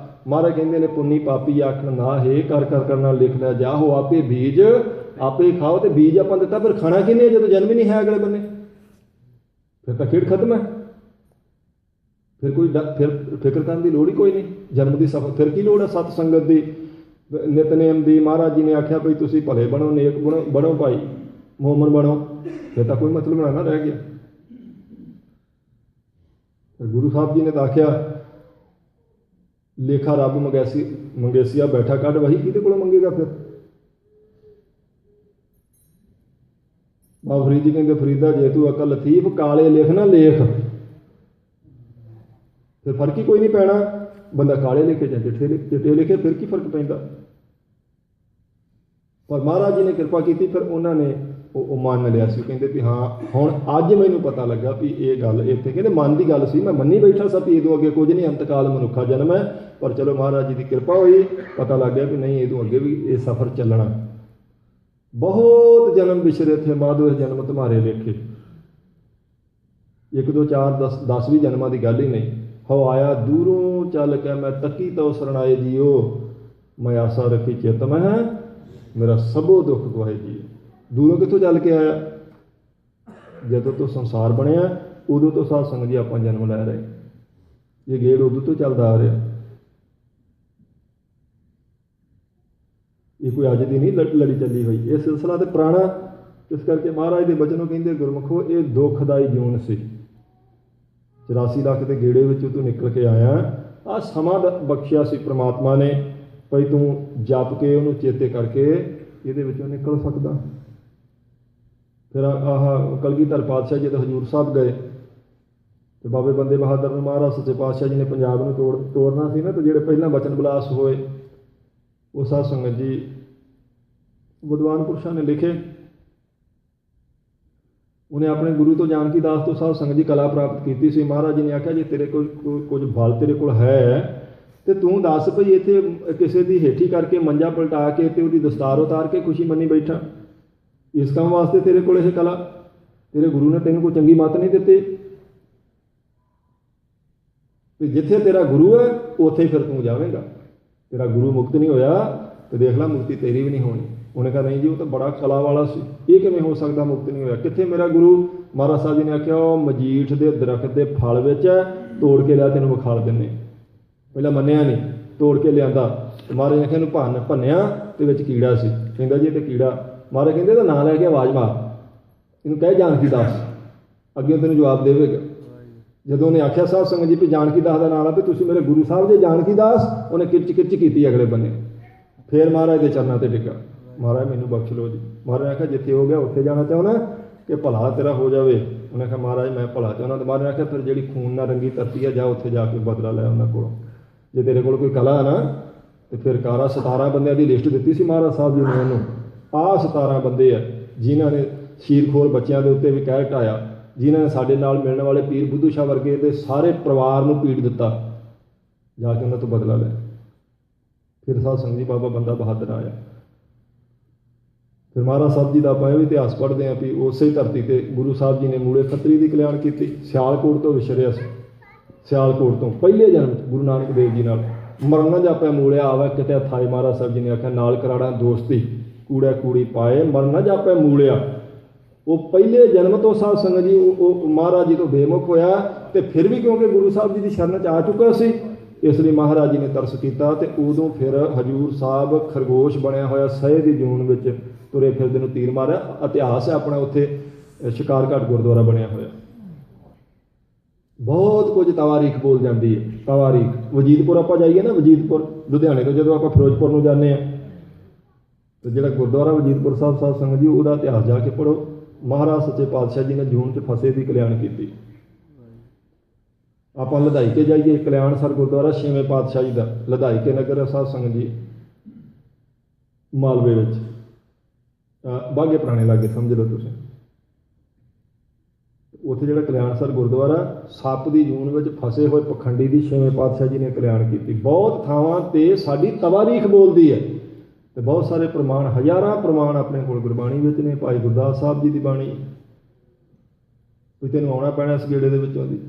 ਮਹਾਰਾਜ ਕਹਿੰਦੇ ਨੇ ਪੁੰਨੀ ਪਾਪੀ ਆਖਣ ਨਾ ਹੈ, ਕਰ ਕਰਨਾ ਲਿਖ ਲਿਆ ਜਾਹੋ ਆਪੇ ਬੀਜ ਆਪੇ ਖਾਓ। ਤੇ ਬੀਜ ਆਪਾਂ ਦਿੱਤਾ, ਫਿਰ ਖਾਣਾ ਕਿਹਨੇ ਜਦੋਂ ਜਨਮ ਹੀ ਨਹੀਂ ਹੈ ਅਗਲੇ ਬੰਨੇ? ਫਿਰ ਤਾਂ ਖੇਡ ਖਤਮ ਹੈ। ਫਿਰ ਕੋਈ ਫਿਰ ਫਿਕਰ ਕਰਨ ਦੀ ਲੋੜ ਹੀ ਕੋਈ ਨਹੀਂ ਜਨਮ ਦੀ। ਸਫਰ ਫਿਰ ਕੀ ਲੋੜ ਹੈ ਸਤ ਸੰਗਤ ਦੀ, ਨਿਤਨੇਮ ਦੀ? ਮਹਾਰਾਜ ਜੀ ਨੇ ਆਖਿਆ ਭਈ ਤੁਸੀਂ ਭਲੇ ਬਣੋ, ਨੇਕ ਬਣੋ ਭਾਈ, ਮੋਮਨ ਬਣੋ। ਫਿਰ ਤਾਂ ਕੋਈ ਮਤਲਬ ਨਾ ਰਹਿ ਗਿਆ। ਗੁਰੂ ਸਾਹਿਬ ਜੀ ਨੇ ਤਾਂ ਆਖਿਆ ਲੇਖਾ ਰੱਬ ਮੰਗੇਸੀਆ ਬੈਠਾ ਕੱਢ ਵਹੀ, ਕਿਹਦੇ ਕੋਲੋਂ ਮੰਗੇਗਾ? ਫਿਰ ਬਾਬਾ ਫਰੀਦ ਜੀ ਕਹਿੰਦੇ ਫਰੀਦਾ ਜੇ ਤੂੰ ਅਕਲ ਲਤੀਫ ਕਾਲੇ ਲਿਖ ਨਾ ਲੇਖ। ਫਿਰ ਫਰਕ ਹੀ ਕੋਈ ਨਹੀਂ ਪੈਣਾ, ਬੰਦਾ ਕਾਲੇ ਲਿਖੇ ਜਾਂ ਚਿੱਟੇ ਲਿਖੇ, ਫਿਰ ਕੀ ਫਰਕ ਪੈਂਦਾ? ਪਰ ਮਹਾਰਾਜ ਜੀ ਨੇ ਕਿਰਪਾ ਕੀਤੀ, ਫਿਰ ਉਹਨਾਂ ਨੇ ਉਹ ਮੰਨ ਲਿਆ ਸੀ। ਕਹਿੰਦੇ ਵੀ ਹਾਂ ਹੁਣ ਅੱਜ ਮੈਨੂੰ ਪਤਾ ਲੱਗਾ ਵੀ ਇਹ ਗੱਲ ਇੱਥੇ, ਕਹਿੰਦੇ ਮਨ ਦੀ ਗੱਲ ਸੀ, ਮੈਂ ਮੰਨੀ ਬੈਠਾ ਸਾਂ ਵੀ ਇਹਦੋਂ ਅੱਗੇ ਕੁਝ ਨਹੀਂ, ਅੰਤਕਾਲ ਮਨੁੱਖਾ ਜਨਮ ਹੈ। ਪਰ ਚਲੋ ਮਹਾਰਾਜ ਜੀ ਦੀ ਕਿਰਪਾ ਹੋਈ, ਪਤਾ ਲੱਗ ਗਿਆ ਵੀ ਨਹੀਂ, ਇਹਦੋਂ ਅੱਗੇ ਵੀ ਇਹ ਸਫ਼ਰ ਚੱਲਣਾ। ਬਹੁਤ ਜਨਮ ਵਿਛਰੇ ਥੇ ਮਾਧੋ ਇਹ ਜਨਮ ਤੁਮਾਰੇ ਲੇਖੇ। 1 2 4 10 20 ਜਨਮਾਂ ਦੀ ਗੱਲ ਹੀ ਨਹੀਂ। ਹੋ ਆਇਆ ਦੂਰੋਂ ਚੱਲ ਕੇ ਮੈਂ ਤੱਕੀ ਤੋ ਸਰਣਾਏ ਜੀਓ, ਮੈਂ ਆਸਾ ਰੱਖੀ ਚਿਤ ਮਹਿ ਮੇਰਾ ਸਭੋ ਦੁੱਖ ਗਵਾਏ ਜੀ। ਦੂਰੋਂ ਕਿੱਥੋਂ ਚੱਲ ਕੇ ਆਇਆ? ਜਦੋਂ ਤੋਂ ਸੰਸਾਰ ਬਣਿਆ ਉਦੋਂ ਤੋਂ ਸਾਧ ਸੰਗਤ ਜੀ ਆਪਾਂ ਜਨਮ ਲੈ ਰਹੇ। ਇਹ ਗੇੜ ਉਦੋਂ ਤੋਂ ਚੱਲਦਾ ਆ ਰਿਹਾ, ਇਹ ਕੋਈ ਅੱਜ ਦੀ ਨਹੀਂ ਲੜੀ ਚੱਲੀ ਹੋਈ। ਇਹ ਸਿਲਸਿਲਾ ਤੇ ਪੁਰਾਣਾ। ਇਸ ਕਰਕੇ ਮਹਾਰਾਜ ਦੇ ਬਚਨੋਂ ਕਹਿੰਦੇ ਗੁਰਮੁਖੋ, ਇਹ ਦੁੱਖਦਾਈ ਜੂਨ ਸੀ। 84 ਲੱਖ ਦੇ ਗੇੜੇ ਵਿੱਚੋਂ ਤੂੰ ਨਿਕਲ ਕੇ ਆਇਆ। ਆਹ ਸਮਾਂ ਬਖਸ਼ਿਆ ਸੀ ਪ੍ਰਮਾਤਮਾ ਨੇ, ਭਈ ਤੂੰ ਜਪ ਕੇ ਉਹਨੂੰ ਚੇਤੇ ਕਰਕੇ ਇਹਦੇ ਵਿੱਚੋਂ ਨਿਕਲ ਸਕਦਾ। ਫਿਰ ਆਹ ਕਲਗੀਧਰ ਪਾਤਸ਼ਾਹ ਜਦੋਂ ਹਜ਼ੂਰ ਸਾਹਿਬ ਗਏ ਤੇ ਬਾਬੇ ਬੰਦੇ ਬਹਾਦਰ ਨੂੰ ਮਹਾਰਾਜ ਸੱਚੇ ਪਾਤਸ਼ਾਹ ਜੀ ਨੇ ਪੰਜਾਬ ਨੂੰ ਤੋੜਨਾ ਸੀ ਨਾ, ਤੇ ਜਿਹੜੇ ਪਹਿਲਾਂ ਬਚਨ ਵਿਲਾਸ ਹੋਏ ਉਹ ਸਾਧ ਸੰਗਤ ਜੀ ਵਿਦਵਾਨ ਪੁਰਸ਼ਾਂ ਨੇ ਲਿਖੇ। ਉਹਨੇ ਆਪਣੇ ਗੁਰੂ ਤੋਂ ਜਾਨਕੀ ਦਾਸ ਤੋਂ ਸਾਧ ਸੰਗਤ ਜੀ ਕਲਾ ਪ੍ਰਾਪਤ ਕੀਤੀ ਸੀ। ਮਹਾਰਾਜ ਜੀ ਨੇ ਆਖਿਆ ਜੇ ਤੇਰੇ ਕੋਲ ਕੁਝ ਬਲ ਤੇਰੇ ਕੋਲ ਹੈ ਤੇ ਤੂੰ ਦੱਸ ਭਈ ਇੱਥੇ ਕਿਸੇ ਦੀ ਹੇਠੀ ਕਰਕੇ ਮੰਜਾ ਪਲਟਾ ਕੇ ਤੇ ਉਹਦੀ ਦਸਤਾਰ ਉਤਾਰ ਕੇ ਖੁਸ਼ੀ ਮੰਨੀ ਬੈਠਾ। ਇਸ ਕੰਮ ਵਾਸਤੇ ਤੇਰੇ ਕੋਲ ਇਹ ਕਲਾ? ਤੇਰੇ ਗੁਰੂ ਨੇ ਤੈਨੂੰ ਕੋਈ ਚੰਗੀ ਮੱਤ ਨਹੀਂ ਦਿੱਤੀ? ਤੇ ਜਿੱਥੇ ਤੇਰਾ ਗੁਰੂ ਹੈ ਉੱਥੇ ਫਿਰ ਤੂੰ ਜਾਵੇਂਗਾ। ਤੇਰਾ ਗੁਰੂ ਮੁਕਤ ਨਹੀਂ ਹੋਇਆ ਤੇ ਦੇਖ ਲੈ ਮੁਕਤੀ ਤੇਰੀ ਵੀ ਨਹੀਂ ਹੋਣੀ। ਉਹਨੇ ਕਿਹਾ ਨਹੀਂ ਜੀ, ਉਹ ਤਾਂ ਬੜਾ ਕਲਾ ਵਾਲਾ ਸੀ, ਇਹ ਕਿਵੇਂ ਹੋ ਸਕਦਾ ਮੁਕਤ ਨਹੀਂ ਹੋਇਆ? ਕਿੱਥੇ ਮੇਰਾ ਗੁਰੂ? ਮਹਾਰਾਜ ਸਾਹਿਬ ਜੀ ਨੇ ਆਖਿਆ ਉਹ ਮਜੀਠ ਦੇ ਦਰਖਤ ਦੇ ਫਲ ਵਿੱਚ ਹੈ, ਤੋੜ ਕੇ ਲਿਆ ਤੈਨੂੰ ਵਿਖਾਲ ਦਿੰਦੇ। ਪਹਿਲਾਂ ਮੰਨਿਆ ਨਹੀਂ, ਤੋੜ ਕੇ ਲਿਆਂਦਾ ਤੇ ਮਹਾਰਾਜ ਨੇ ਆਖਿਆ ਇਹਨੂੰ ਭੰਨਿਆ ਤੇ ਵਿੱਚ ਕੀੜਾ ਸੀ। ਕਹਿੰਦਾ ਜੀ ਇਹ ਤੇ ਕੀੜਾ। ਮਹਾਰਾਜ ਕਹਿੰਦੇ ਇਹਦਾ ਨਾਂ ਲੈ ਕੇ ਆਵਾਜ਼ ਮਾਰ, ਇਹਨੂੰ ਕਹਿ ਜਾਨਕੀ ਦਾਸ, ਅੱਗੇ ਤੈਨੂੰ ਜਵਾਬ ਦੇਵੇਗਾ। ਜਦੋਂ ਉਹਨੇ ਆਖਿਆ ਸਾਧ ਸੰਗਤ ਜੀ ਵੀ ਜਾਨਕੀ ਦਾਸ ਦਾ ਨਾਂ ਲਾ ਵੀ ਤੁਸੀਂ ਮੇਰੇ ਗੁਰੂ ਸਾਹਿਬ ਜੇ ਜਾਨਕੀ ਦਾਸ, ਉਹਨੇ ਕਿਰਚ ਕੀਤੀ ਅਗਲੇ ਬੰਨੇ। ਫਿਰ ਮਹਾਰਾਜ ਦੇ ਚਰਨਾਂ ਤੇ ਡਿੱਗਾ, ਮਹਾਰਾਜ ਮੈਨੂੰ ਬਖਸ਼ ਲਓ ਜੀ। ਮਹਾਰਾਜ ਨੇ ਆਖਿਆ ਜਿੱਥੇ ਹੋ ਗਿਆ ਉੱਥੇ ਜਾਣਾ ਚਾਹੁੰਦਾ ਕਿ ਭਲਾ ਤੇਰਾ ਹੋ ਜਾਵੇ? ਉਹਨੇ ਆਖਿਆ ਮਹਾਰਾਜ ਮੈਂ ਭਲਾ ਚਾਹੁੰਦਾ। ਤੇ ਮਹਾਰਾਜ ਨੇ ਆਖਿਆ ਫਿਰ ਜਿਹੜੀ ਖੂਨ ਨਾਲ ਰੰਗੀ ਧਰਤੀ ਹੈ ਜਾ ਉੱਥੇ ਜਾ ਕੇ ਬਦਲਾ ਲੈ ਉਹਨਾਂ ਕੋਲੋਂ। ਜੇ ਤੇਰੇ ਕੋਲ ਕੋਈ ਕਲਾ ਹੈ ਨਾ ਤੇ ਫਿਰ ਕਾਰਾ 17 ਬੰਦਿਆਂ ਦੀ ਲਿਸਟ ਦਿੱਤੀ ਸੀ ਮਹਾਰਾਜ ਸਾਹਿਬ ਜੀ ਨੇ ਉਹਨੂੰ। ਆਹ 17 ਬੰਦੇ ਆ ਜਿਨ੍ਹਾਂ ਨੇ ਸ਼ੀਰਖੋਰ ਬੱਚਿਆਂ ਦੇ ਉੱਤੇ ਵੀ ਕਹਿਰ ਢਾਇਆ, ਜਿਨ੍ਹਾਂ ਨੇ ਸਾਡੇ ਨਾਲ ਮਿਲਣ ਵਾਲੇ ਪੀਰ ਬੁੱਧੂ ਸ਼ਾਹ ਵਰਗੇ ਦੇ ਸਾਰੇ ਪਰਿਵਾਰ ਨੂੰ ਪੀੜ ਦਿੱਤਾ। ਜਾ ਕੇ ਉਹਨਾਂ ਤੋਂ ਬਦਲਾ ਲੈ। ਫਿਰ ਸਾਧ ਸੰਗਤ ਜੀ ਬਾਬਾ ਬੰਦਾ ਬਹਾਦਰ ਆਇਆ। ਫਿਰ ਮਹਾਰਾਜ ਸਾਹਿਬ ਜੀ ਦਾ ਆਪਾਂ ਇਹ ਵੀ ਇਤਿਹਾਸ ਪੜ੍ਹਦੇ ਹਾਂ ਵੀ ਉਸੇ ਧਰਤੀ 'ਤੇ ਗੁਰੂ ਸਾਹਿਬ ਜੀ ਨੇ ਮੂਲੇ ਖੱਤਰੀ ਦੀ ਕਲਿਆਣ ਕੀਤੀ। ਸਿਆਲਕੋਟ ਤੋਂ ਵਿਛੜਿਆ ਸੀ, ਸਿਆਲਕੋਟ ਤੋਂ ਪਹਿਲੇ ਜਨਮ ਗੁਰੂ ਨਾਨਕ ਦੇਵ ਜੀ ਨਾਲ ਮਰਨ ਨਾ ਜਾਪਿਆ ਮੂਲਿਆ ਆਵੇ ਕਿਤੇ ਥਾਏ। ਮਹਾਰਾਜ ਸਾਹਿਬ ਜੀ ਨੇ ਆਖਿਆ ਨਾਲ ਕਰਾੜਾ ਦੋਸਤੀ ਕੂੜਾ ਕੂੜੀ ਪਾਏ, ਮਰਨ ਨਾ ਜਾਪਿਆ ਮੂਲਿਆ। ਉਹ ਪਹਿਲੇ ਜਨਮ ਤੋਂ ਸਾਧ ਸੰਗਤ ਜੀ ਉਹ ਮਹਾਰਾਜ ਜੀ ਤੋਂ ਬੇਮੁਖ ਹੋਇਆ ਤੇ ਫਿਰ ਵੀ ਕਿਉਂਕਿ ਗੁਰੂ ਸਾਹਿਬ ਜੀ ਦੀ ਸ਼ਰਨ 'ਚ ਆ ਚੁੱਕਾ ਸੀ, ਇਸ ਲਈ ਮਹਾਰਾਜ ਜੀ ਨੇ ਤਰਸ ਕੀਤਾ ਤੇ ਉਦੋਂ ਫਿਰ ਹਜ਼ੂਰ ਸਾਹਿਬ ਖਰਗੋਸ਼ ਬਣਿਆ ਹੋਇਆ ਸਹੇ ਦੀ ਜੂਨ ਵਿੱਚ ਤੁਰੇ ਫਿਰਦੇ ਨੂੰ ਤੀਰ ਮਾਰਿਆ। ਇਤਿਹਾਸ ਹੈ ਆਪਣਾ, ਉੱਥੇ ਸ਼ਿਕਾਰਘਾਟ ਗੁਰਦੁਆਰਾ ਬਣਿਆ ਹੋਇਆ। ਬਹੁਤ ਕੁਝ ਤਵਾਰੀਖ ਬੋਲ ਜਾਂਦੀ ਹੈ। ਤਵਾਰੀਖ ਵਜੀਦਪੁਰ ਆਪਾਂ ਜਾਈਏ ਨਾ, ਵਜੀਦਪੁਰ ਲੁਧਿਆਣੇ ਤੋਂ ਜਦੋਂ ਆਪਾਂ ਫਿਰੋਜ਼ਪੁਰ ਨੂੰ ਜਾਂਦੇ ਹਾਂ ਤੇ ਜਿਹੜਾ ਗੁਰਦੁਆਰਾ ਵਜੀਦਪੁਰ ਸਾਹਿਬ ਸਾਧ ਸੰਗਤ ਜੀ ਉਹਦਾ ਇਤਿਹਾਸ ਜਾ ਕੇ ਪੜ੍ਹੋ। ਮਹਾਰਾਜ ਸੱਚੇ ਪਾਤਸ਼ਾਹ ਜੀ ਨੇ ਜੂਨ 'ਚ ਫਸੇ ਦੀ ਕਲਿਆਣ ਕੀਤੀ। ਆਪਾਂ ਲਧਾਈਕੇ ਜਾਈਏ, ਕਲਿਆਣਸਰ ਗੁਰਦੁਆਰਾ 6ਵੇਂ ਪਾਤਸ਼ਾਹ ਜੀ ਦਾ ਲਧਾਈਕੇ ਨਗਰ ਸਾਧ ਸੰਗਤ ਜੀ ਮਾਲਵੇ ਵਿੱਚ, ਬਾਘੇ ਪੁਰਾਣੇ ਲਾਗੇ ਸਮਝ ਲਓ ਤੁਸੀਂ। ਉੱਥੇ ਜਿਹੜਾ ਕਲਿਆਣਸਰ ਗੁਰਦੁਆਰਾ 7 ਦੀ ਜੂਨ ਵਿੱਚ ਫਸੇ ਹੋਏ ਪਖੰਡੀ ਦੀ 6ਵੇਂ ਪਾਤਸ਼ਾਹ ਜੀ ਨੇ ਕਲਿਆਣ ਕੀਤੀ। ਬਹੁਤ ਥਾਵਾਂ 'ਤੇ ਸਾਡੀ ਤਵਾਰੀਖ ਬੋਲਦੀ ਹੈ ਤੇ ਬਹੁਤ ਸਾਰੇ ਪ੍ਰਮਾਣ, ਹਜ਼ਾਰਾਂ ਪ੍ਰਮਾਣ ਆਪਣੇ ਕੋਲ ਗੁਰਬਾਣੀ ਵਿੱਚ ਨੇ। ਭਾਈ ਗੁਰਦਾਸ ਸਾਹਿਬ ਜੀ ਦੀ ਬਾਣੀ, ਵੀ ਤੈਨੂੰ ਆਉਣਾ ਪੈਣਾ ਇਸ ਗੇੜੇ ਦੇ ਵਿੱਚੋਂ ਦੀ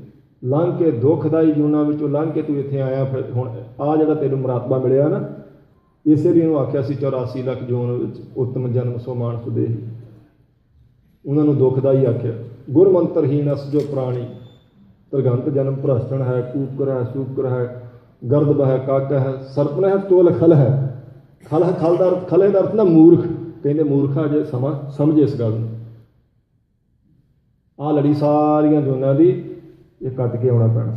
ਲੰਘ ਕੇ, ਦੁੱਖਦਾਈ ਜੂਨਾਂ ਵਿੱਚੋਂ ਲੰਘ ਕੇ ਤੂੰ ਇੱਥੇ ਆਇਆ। ਫਿਰ ਹੁਣ ਆਹ ਜਿਹੜਾ ਤੈਨੂੰ ਮੁਰਾਤਬਾ ਮਿਲਿਆ ਨਾ, ਇਸੇ ਲਈ ਇਹਨੂੰ ਆਖਿਆ ਸੀ 84 ਲੱਖ ਜੂਨ ਵਿੱਚ ਉਤਮ ਜਨਮ ਸੋ ਮਾਨਸ ਦੇਹੀ। ਉਹਨਾਂ ਨੂੰ ਦੁੱਖਦਾਈ ਆਖਿਆ। ਗੁਰ ਮੰਤਰਹੀਨ ਅਸ ਜੋ ਪ੍ਰਾਣੀ, ਤਰਗੰਤ ਜਨਮ ਭ੍ਰਸ਼ਟਣ ਹੈ, ਕੂਕਰ ਹੈ, ਸੂਕਰ ਹੈ, ਗਰਦ ਹੈ, ਕਾਕਾ ਹੈ, ਸਰਪਨ ਹੈ, ਤੋਲ ਖਲ ਹੈ। ਖਲੇ ਦਾ ਅਰਥ ਨਾ ਮੂਰਖ, ਕਹਿੰਦੇ ਮੂਰਖਾ ਜੇ ਸਮਾਂ ਸਮਝੇ ਇਸ ਗੱਲ ਨੂੰ। ਆਹ ਲੜੀ ਸਾਰੀਆਂ ਜੂਨਾਂ ਦੀ ਇਹ ਕੱਟ ਕੇ ਆਉਣਾ ਪੈਣਾ।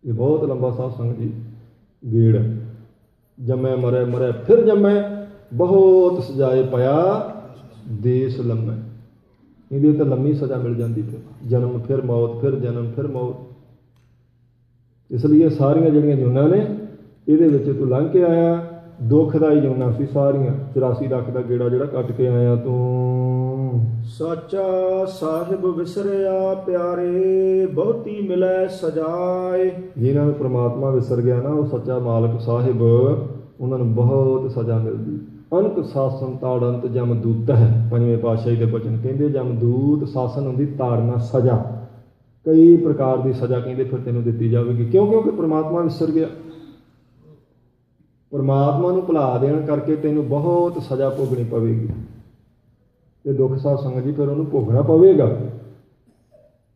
ਇਹ ਬਹੁਤ ਲੰਬਾ ਸਾਧ ਸੰਗਤ ਜੀ ਗੇੜ ਹੈ। ਜੰਮੈ ਮਰੈ ਮਰੈ ਫਿਰ ਜੰਮੈ, ਬਹੁਤ ਸਜਾਏ ਪਿਆ ਦੇਸ ਲੰਮੈ। ਇਹਦੀ ਤਾਂ ਲੰਮੀ ਸਜ਼ਾ ਮਿਲ ਜਾਂਦੀ, ਫਿਰ ਜਨਮ ਫਿਰ ਮੌਤ, ਫਿਰ ਜਨਮ ਫਿਰ ਮੌਤ। ਇਸ ਲਈ ਇਹ ਸਾਰੀਆਂ ਜਿਹੜੀਆਂ ਜੂਨਾਂ ਨੇ ਇਹਦੇ ਵਿੱਚ ਤੂੰ ਲੰਘ ਕੇ ਆਇਆ। ਦੁੱਖਦਾਈ ਜੂਨਾਂ ਸੀ ਸਾਰੀਆਂ। 84 ਲੱਖ ਦਾ ਗੇੜਾ ਜਿਹੜਾ ਕੱਟ ਕੇ ਆਇਆ ਤੂੰ। ਸਾਚਾ ਸਾਹਿਬ ਵਿਸਰਿਆ ਪਿਆਰੇ, ਬਹੁਤੀ ਮਿਲੈ ਸਜਾਏ। ਜਿਹਨਾਂ ਨੂੰ ਪ੍ਰਮਾਤਮਾ ਵਿਸਰ ਗਿਆ ਨਾ, ਉਹ ਸੱਚਾ ਮਾਲਕ ਸਾਹਿਬ, ਉਹਨਾਂ ਨੂੰ ਬਹੁਤ ਸਜ਼ਾ ਮਿਲਦੀ। ਅਨਕ ਸਾਸਨ ਤਾੜੰਤ ਜਮਦੂਤ ਹੈ। 5ਵੇਂ ਪਾਤਸ਼ਾਹੀ ਦੇ ਬਚਨ ਕਹਿੰਦੇ ਜਮਦੂਤ ਸਾਸਨ ਹੁੰਦੀ ਤਾੜਨਾ, ਸਜ਼ਾ। ਕਈ ਪ੍ਰਕਾਰ ਦੀ ਸਜ਼ਾ ਕਹਿੰਦੇ ਫਿਰ ਤੈਨੂੰ ਦਿੱਤੀ ਜਾਵੇਗੀ। ਕਿਉਂ? ਕਿਉਂਕਿ ਪ੍ਰਮਾਤਮਾ ਵਿਸਰ ਗਿਆ। ਪਰਮਾਤਮਾ ਨੂੰ ਭੁਲਾ ਦੇਣ ਕਰਕੇ ਤੈਨੂੰ ਬਹੁਤ ਸਜ਼ਾ ਭੋਗਣੀ ਪਵੇਗੀ। ਇਹ ਦੁੱਖ ਸਾਧ ਸੰਗਤ ਜੀ ਫਿਰ ਉਹਨੂੰ ਭੋਗਣਾ ਪਵੇਗਾ।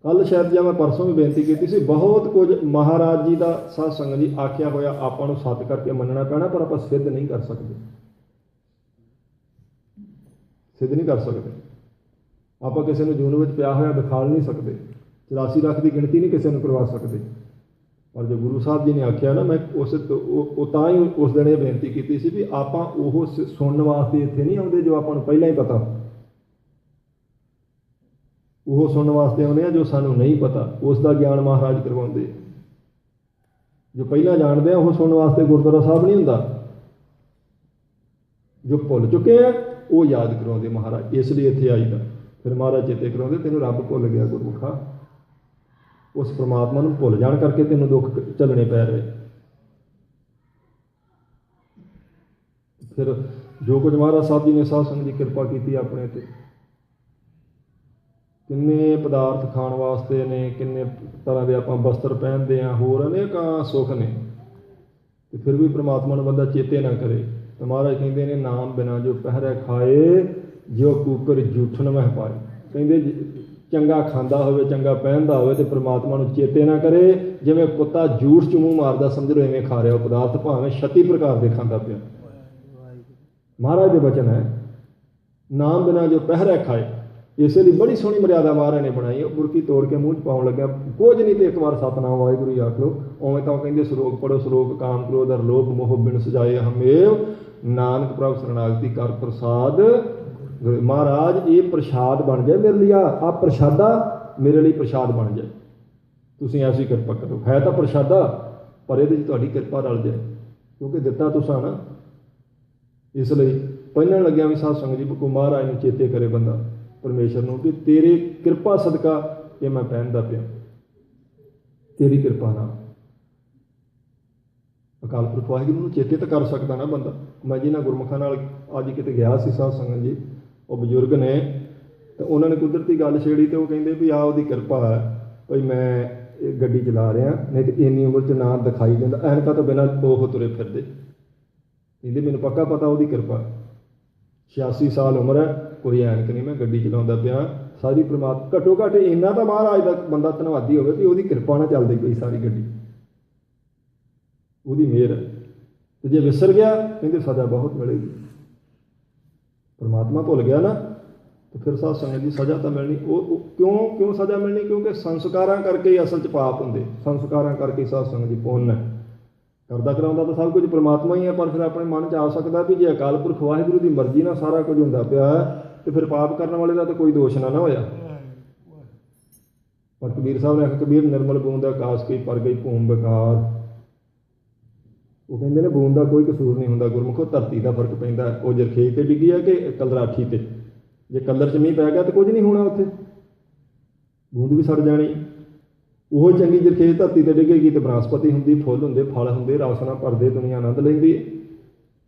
ਕੱਲ੍ਹ ਸ਼ਾਇਦ ਜਾਂ ਮੈਂ ਪਰਸੋਂ ਵੀ ਬੇਨਤੀ ਕੀਤੀ ਸੀ, ਬਹੁਤ ਕੁਝ ਮਹਾਰਾਜ ਜੀ ਦਾ ਸਾਧ ਸੰਗਤ ਜੀ ਆਖਿਆ ਹੋਇਆ ਆਪਾਂ ਨੂੰ ਸੱਤ ਕਰਕੇ ਮੰਨਣਾ ਪੈਣਾ, ਪਰ ਆਪਾਂ ਸਿੱਧ ਨਹੀਂ ਕਰ ਸਕਦੇ। ਸਿੱਧ ਨਹੀਂ ਕਰ ਸਕਦੇ। ਆਪਾਂ ਕਿਸੇ ਨੂੰ ਜੂਨ ਵਿੱਚ ਪਿਆ ਹੋਇਆ ਦਿਖਾ ਨਹੀਂ ਸਕਦੇ, 84 ਲੱਖ ਦੀ ਗਿਣਤੀ ਨਹੀਂ ਕਿਸੇ ਨੂੰ ਕਰਵਾ ਸਕਦੇ। ਪਰ ਜੋ ਗੁਰੂ ਸਾਹਿਬ ਜੀ ਨੇ ਆਖਿਆ ਨਾ, ਮੈਂ ਤਾਂ ਹੀ ਉਸ ਦਿਨ ਇਹ ਬੇਨਤੀ ਕੀਤੀ ਸੀ ਵੀ ਆਪਾਂ ਉਹ ਸੁਣਨ ਵਾਸਤੇ ਇੱਥੇ ਨਹੀਂ ਆਉਂਦੇ ਜੋ ਆਪਾਂ ਨੂੰ ਪਹਿਲਾਂ ਹੀ ਪਤਾ, ਉਹ ਸੁਣਨ ਵਾਸਤੇ ਆਉਂਦੇ ਆ ਜੋ ਸਾਨੂੰ ਨਹੀਂ ਪਤਾ। ਉਸ ਦਾ ਗਿਆਨ ਮਹਾਰਾਜ ਕਰਵਾਉਂਦੇ। ਜੋ ਪਹਿਲਾਂ ਜਾਣਦੇ ਆ ਉਹ ਸੁਣਨ ਵਾਸਤੇ ਗੁਰਦੁਆਰਾ ਸਾਹਿਬ ਨਹੀਂ ਹੁੰਦਾ। ਜੋ ਭੁੱਲ ਚੁੱਕੇ ਆ ਉਹ ਯਾਦ ਕਰਵਾਉਂਦੇ ਮਹਾਰਾਜ, ਇਸ ਲਈ ਇੱਥੇ ਆਈਦਾ। ਫਿਰ ਮਹਾਰਾਜ ਚੇਤੇ ਕਰਾਉਂਦੇ, ਤੈਨੂੰ ਰੱਬ ਭੁੱਲ ਗਿਆ ਗੁਰਮੁਖਾ, ਉਸ ਪ੍ਰਮਾਤਮਾ ਨੂੰ ਭੁੱਲ ਜਾਣ ਕਰਕੇ ਤੈਨੂੰ ਦੁੱਖ ਝੱਲਣੇ ਪੈ ਰਹੇ। ਫਿਰ ਜੋ ਕੁਝ ਮਹਾਰਾਜ ਸਾਹਿਬ ਜੀ ਨੇ ਸਾਧ ਸੰਗਤ ਦੀ ਕਿਰਪਾ ਕੀਤੀ ਆਪਣੇ ਤੇ, ਕਿੰਨੇ ਪਦਾਰਥ ਖਾਣ ਵਾਸਤੇ ਨੇ, ਕਿੰਨੇ ਤਰ੍ਹਾਂ ਦੇ ਆਪਾਂ ਵਸਤਰ ਪਹਿਨਦੇ ਹਾਂ, ਹੋਰ ਅਨੇਕਾਂ ਸੁੱਖ ਨੇ, ਤੇ ਫਿਰ ਵੀ ਪ੍ਰਮਾਤਮਾ ਨੂੰ ਬੰਦਾ ਚੇਤੇ ਨਾ ਕਰੇ। ਤਾਂ ਮਹਾਰਾਜ ਕਹਿੰਦੇ ਨੇ, ਨਾਮ ਬਿਨਾ ਜੋ ਪਹਿਰੇ ਖਾਏ, ਜਿਉ ਕੂਕਰ ਜੂਠਣ ਮਹਿ ਪਾਏ। ਕਹਿੰਦੇ ਚੰਗਾ ਖਾਂਦਾ ਹੋਵੇ, ਚੰਗਾ ਪਹਿਨਦਾ ਹੋਵੇ, ਤੇ ਪ੍ਰਮਾਤਮਾ ਨੂੰ ਚੇਤੇ ਨਾ ਕਰੇ, ਜਿਵੇਂ ਕੁੱਤਾ ਜੂਠ 'ਚ ਮੂੰਹ ਮਾਰਦਾ, ਸਮਝ ਲਓ ਐਵੇਂ ਖਾ ਰਿਹਾ ਉਹ ਪਦਾਰਥ, ਭਾਵੇਂ 36 ਪ੍ਰਕਾਰ ਦੇ ਖਾਂਦਾ ਪਿਆ। ਮਹਾਰਾਜ ਦੇ ਬਚਨ ਹੈ, ਨਾਮ ਬਿਨਾ ਜੋ ਪਹਿਰੇ ਖਾਏ। ਇਸੇ ਲਈ ਬੜੀ ਸੋਹਣੀ ਮਰਿਆਦਾ ਮਹਾਰਾਜ ਨੇ ਬਣਾਈ। ਉਹ ਬੁਰਕੀ ਤੋੜ ਕੇ ਮੂੰਹ 'ਚ ਪਾਉਣ ਲੱਗਿਆ, ਕੁਝ ਨਹੀਂ ਤੇ ਇੱਕ ਵਾਰ ਸਤਿਨਾਮ ਵਾਹਿਗੁਰੂ ਹੀ ਆਖ ਲਓ। ਉਵੇਂ ਤਾਂ ਉਹ ਕਹਿੰਦੇ ਸ਼ਲੋਕ ਪੜ੍ਹੋ, ਸ਼ਲੋਕ ਕਾਮ ਕ੍ਰੋਧ ਅਰ ਲੋਭ ਮੋਹ ਬਿਨ ਸਜਾਏ ਹਮੇਵ, ਨਾਨਕ ਪ੍ਰਭ ਸ਼ਰਨਾਗਤੀ ਕਰ ਪ੍ਰਸਾਦ। ਮਹਾਰਾਜ ਇਹ ਪ੍ਰਸ਼ਾਦ ਬਣ ਜਾਏ ਮੇਰੇ ਲਈ, ਆ ਪ੍ਰਸ਼ਾਦਾ ਮੇਰੇ ਲਈ ਪ੍ਰਸ਼ਾਦ ਬਣ ਜਾਏ, ਤੁਸੀਂ ਐਸੀ ਕਿਰਪਾ ਕਰੋ। ਹੈ ਤਾਂ ਪ੍ਰਸ਼ਾਦਾ, ਪਰ ਇਹਦੇ 'ਚ ਤੁਹਾਡੀ ਕਿਰਪਾ ਰਲ ਜਾਏ, ਕਿਉਂਕਿ ਦਿੱਤਾ ਤੁਸੀਂ ਨਾ। ਇਸ ਲਈ ਪਹਿਨਣ ਲੱਗਿਆ ਵੀ ਸਾਧ ਸੰਗਤ ਜੀ ਕੋ ਮਹਾਰਾਜ ਨੂੰ ਚੇਤੇ ਕਰੇ ਬੰਦਾ, ਪਰਮੇਸ਼ਰ ਨੂੰ, ਕਿ ਤੇਰੀ ਕਿਰਪਾ ਸਦਕਾ ਇਹ ਮੈਂ ਪਹਿਨਦਾ ਪਿਆ, ਤੇਰੀ ਕਿਰਪਾ ਨਾਲ। ਅਕਾਲ ਪੁਰਖ ਵਾਹਿਗੁਰੂ ਨੂੰ ਚੇਤੇ ਤਾਂ ਕਰ ਸਕਦਾ ਨਾ ਬੰਦਾ। ਮੈਂ ਜਿਹਨਾਂ ਗੁਰਮੁਖਾਂ ਨਾਲ ਅੱਜ ਕਿਤੇ ਗਿਆ ਸੀ ਸਾਧ ਸੰਗਤ ਜੀ, ਉਹ ਬਜ਼ੁਰਗ ਨੇ, ਤੇ ਉਹਨਾਂ ਨੇ ਕੁਦਰਤੀ ਗੱਲ ਛੇੜੀ, ਤੇ ਉਹ ਕਹਿੰਦੇ ਵੀ ਆਹ ਉਹਦੀ ਕਿਰਪਾ ਹੈ ਭਈ ਮੈਂ ਇਹ ਗੱਡੀ ਚਲਾ ਰਿਹਾ, ਨਹੀਂ ਤੇ ਇੰਨੀ ਉਮਰ 'ਚ ਨਾ ਦਿਖਾਈ ਦਿੰਦਾ, ਐਨਕਾਂ ਤੋਂ ਬਿਨਾਂ ਉਹ ਤੁਰੇ ਫਿਰਦੇ। ਕਹਿੰਦੇ ਮੈਨੂੰ ਪੱਕਾ ਪਤਾ ਉਹਦੀ ਕਿਰਪਾ। 86 ਸਾਲ ਉਮਰ ਹੈ, ਕੋਈ ਐਨਕ ਨਹੀਂ, ਮੈਂ ਗੱਡੀ ਚਲਾਉਂਦਾ ਪਿਆ, ਸਾਰੀ ਪ੍ਰਮਾਤਮਾ। ਘੱਟੋ ਘੱਟ ਇੰਨਾ ਤਾਂ ਮਹਾਰਾਜ ਦਾ ਬੰਦਾ ਧੰਨਵਾਦੀ ਹੋਵੇ ਵੀ ਉਹਦੀ ਕਿਰਪਾ ਨਾਲ ਚੱਲਦੀ ਪਈ ਸਾਰੀ ਗੱਡੀ, ਉਹਦੀ ਮਿਹਰ ਹੈ। ਤੇ ਜੇ ਵਿਸਰ ਗਿਆ, ਕਹਿੰਦੇ ਸਜ਼ਾ ਬਹੁਤ ਮਿਲੇਗੀ। ਪਰਮਾਤਮਾ ਭੁੱਲ ਗਿਆ ਨਾ, ਤੇ ਫਿਰ ਸਾਧ ਸੰਗਤ ਦੀ ਸਜ਼ਾ ਤਾਂ ਮਿਲਣੀ। ਉਹ ਕਿਉਂ ਸਜ਼ਾ ਮਿਲਣੀ? ਕਿਉਂਕਿ ਸੰਸਕਾਰਾਂ ਕਰਕੇ ਹੀ ਅਸਲ 'ਚ ਪਾਪ ਹੁੰਦੇ, ਸੰਸਕਾਰਾਂ ਕਰਕੇ ਸਾਧ ਸੰਗਤ ਦੀ ਪੁੰਨ ਹੈ। ਕਰਦਾ ਕਰਾਉਂਦਾ ਤਾਂ ਸਭ ਕੁਝ ਪਰਮਾਤਮਾ ਹੀ ਹੈ, ਪਰ ਫਿਰ ਆਪਣੇ ਮਨ 'ਚ ਆ ਸਕਦਾ ਵੀ ਜੇ ਅਕਾਲ ਪੁਰਖ ਵਾਹਿਗੁਰੂ ਦੀ ਮਰਜ਼ੀ ਨਾਲ ਸਾਰਾ ਕੁਝ ਹੁੰਦਾ ਪਿਆ ਤੇ ਫਿਰ ਪਾਪ ਕਰਨ ਵਾਲੇ ਦਾ ਤਾਂ ਕੋਈ ਦੋਸ਼ ਨਾ ਹੋਇਆ। ਪਰ ਕਬੀਰ ਸਾਹਿਬ ਨੇ ਆਖਿਆ, ਕਬੀਰ ਨਿਰਮਲ ਬੂੰਦ ਆਕਾਸ਼ ਕੀ ਪਰ ਗਈ ਭੂਮ ਬੇਕਾਰ। ਉਹ ਕਹਿੰਦੇ ਨੇ ਬੂੰਦ ਦਾ ਕੋਈ ਕਸੂਰ ਨਹੀਂ ਹੁੰਦਾ ਗੁਰਮੁਖੋ, ਧਰਤੀ ਦਾ ਫਰਕ ਪੈਂਦਾ। ਉਹ ਜਰਖੇਜ ਤੇ ਡਿੱਗੀ ਹੈ ਕਿ ਕਲਰਾਠੀ ਤੇ। ਜੇ ਕਲਰ 'ਚ ਮੀਂਹ ਪੈ ਗਿਆ ਤਾਂ ਕੁਝ ਨਹੀਂ ਹੋਣਾ ਉੱਥੇ, ਬੂੰਦ ਵੀ ਸੜ ਜਾਣੀ। ਉਹ ਚੰਗੀ ਜਰਖੇਜ ਧਰਤੀ ਤੇ ਡਿੱਗੇਗੀ ਤੇ ਬਨਸਪਤੀ ਹੁੰਦੀ, ਫੁੱਲ ਹੁੰਦੇ, ਫਲ ਹੁੰਦੇ, ਰਾਸਨਾ ਭਰਦੇ, ਦੁਨੀਆ ਆਨੰਦ ਲੈਂਦੀ ਹੈ।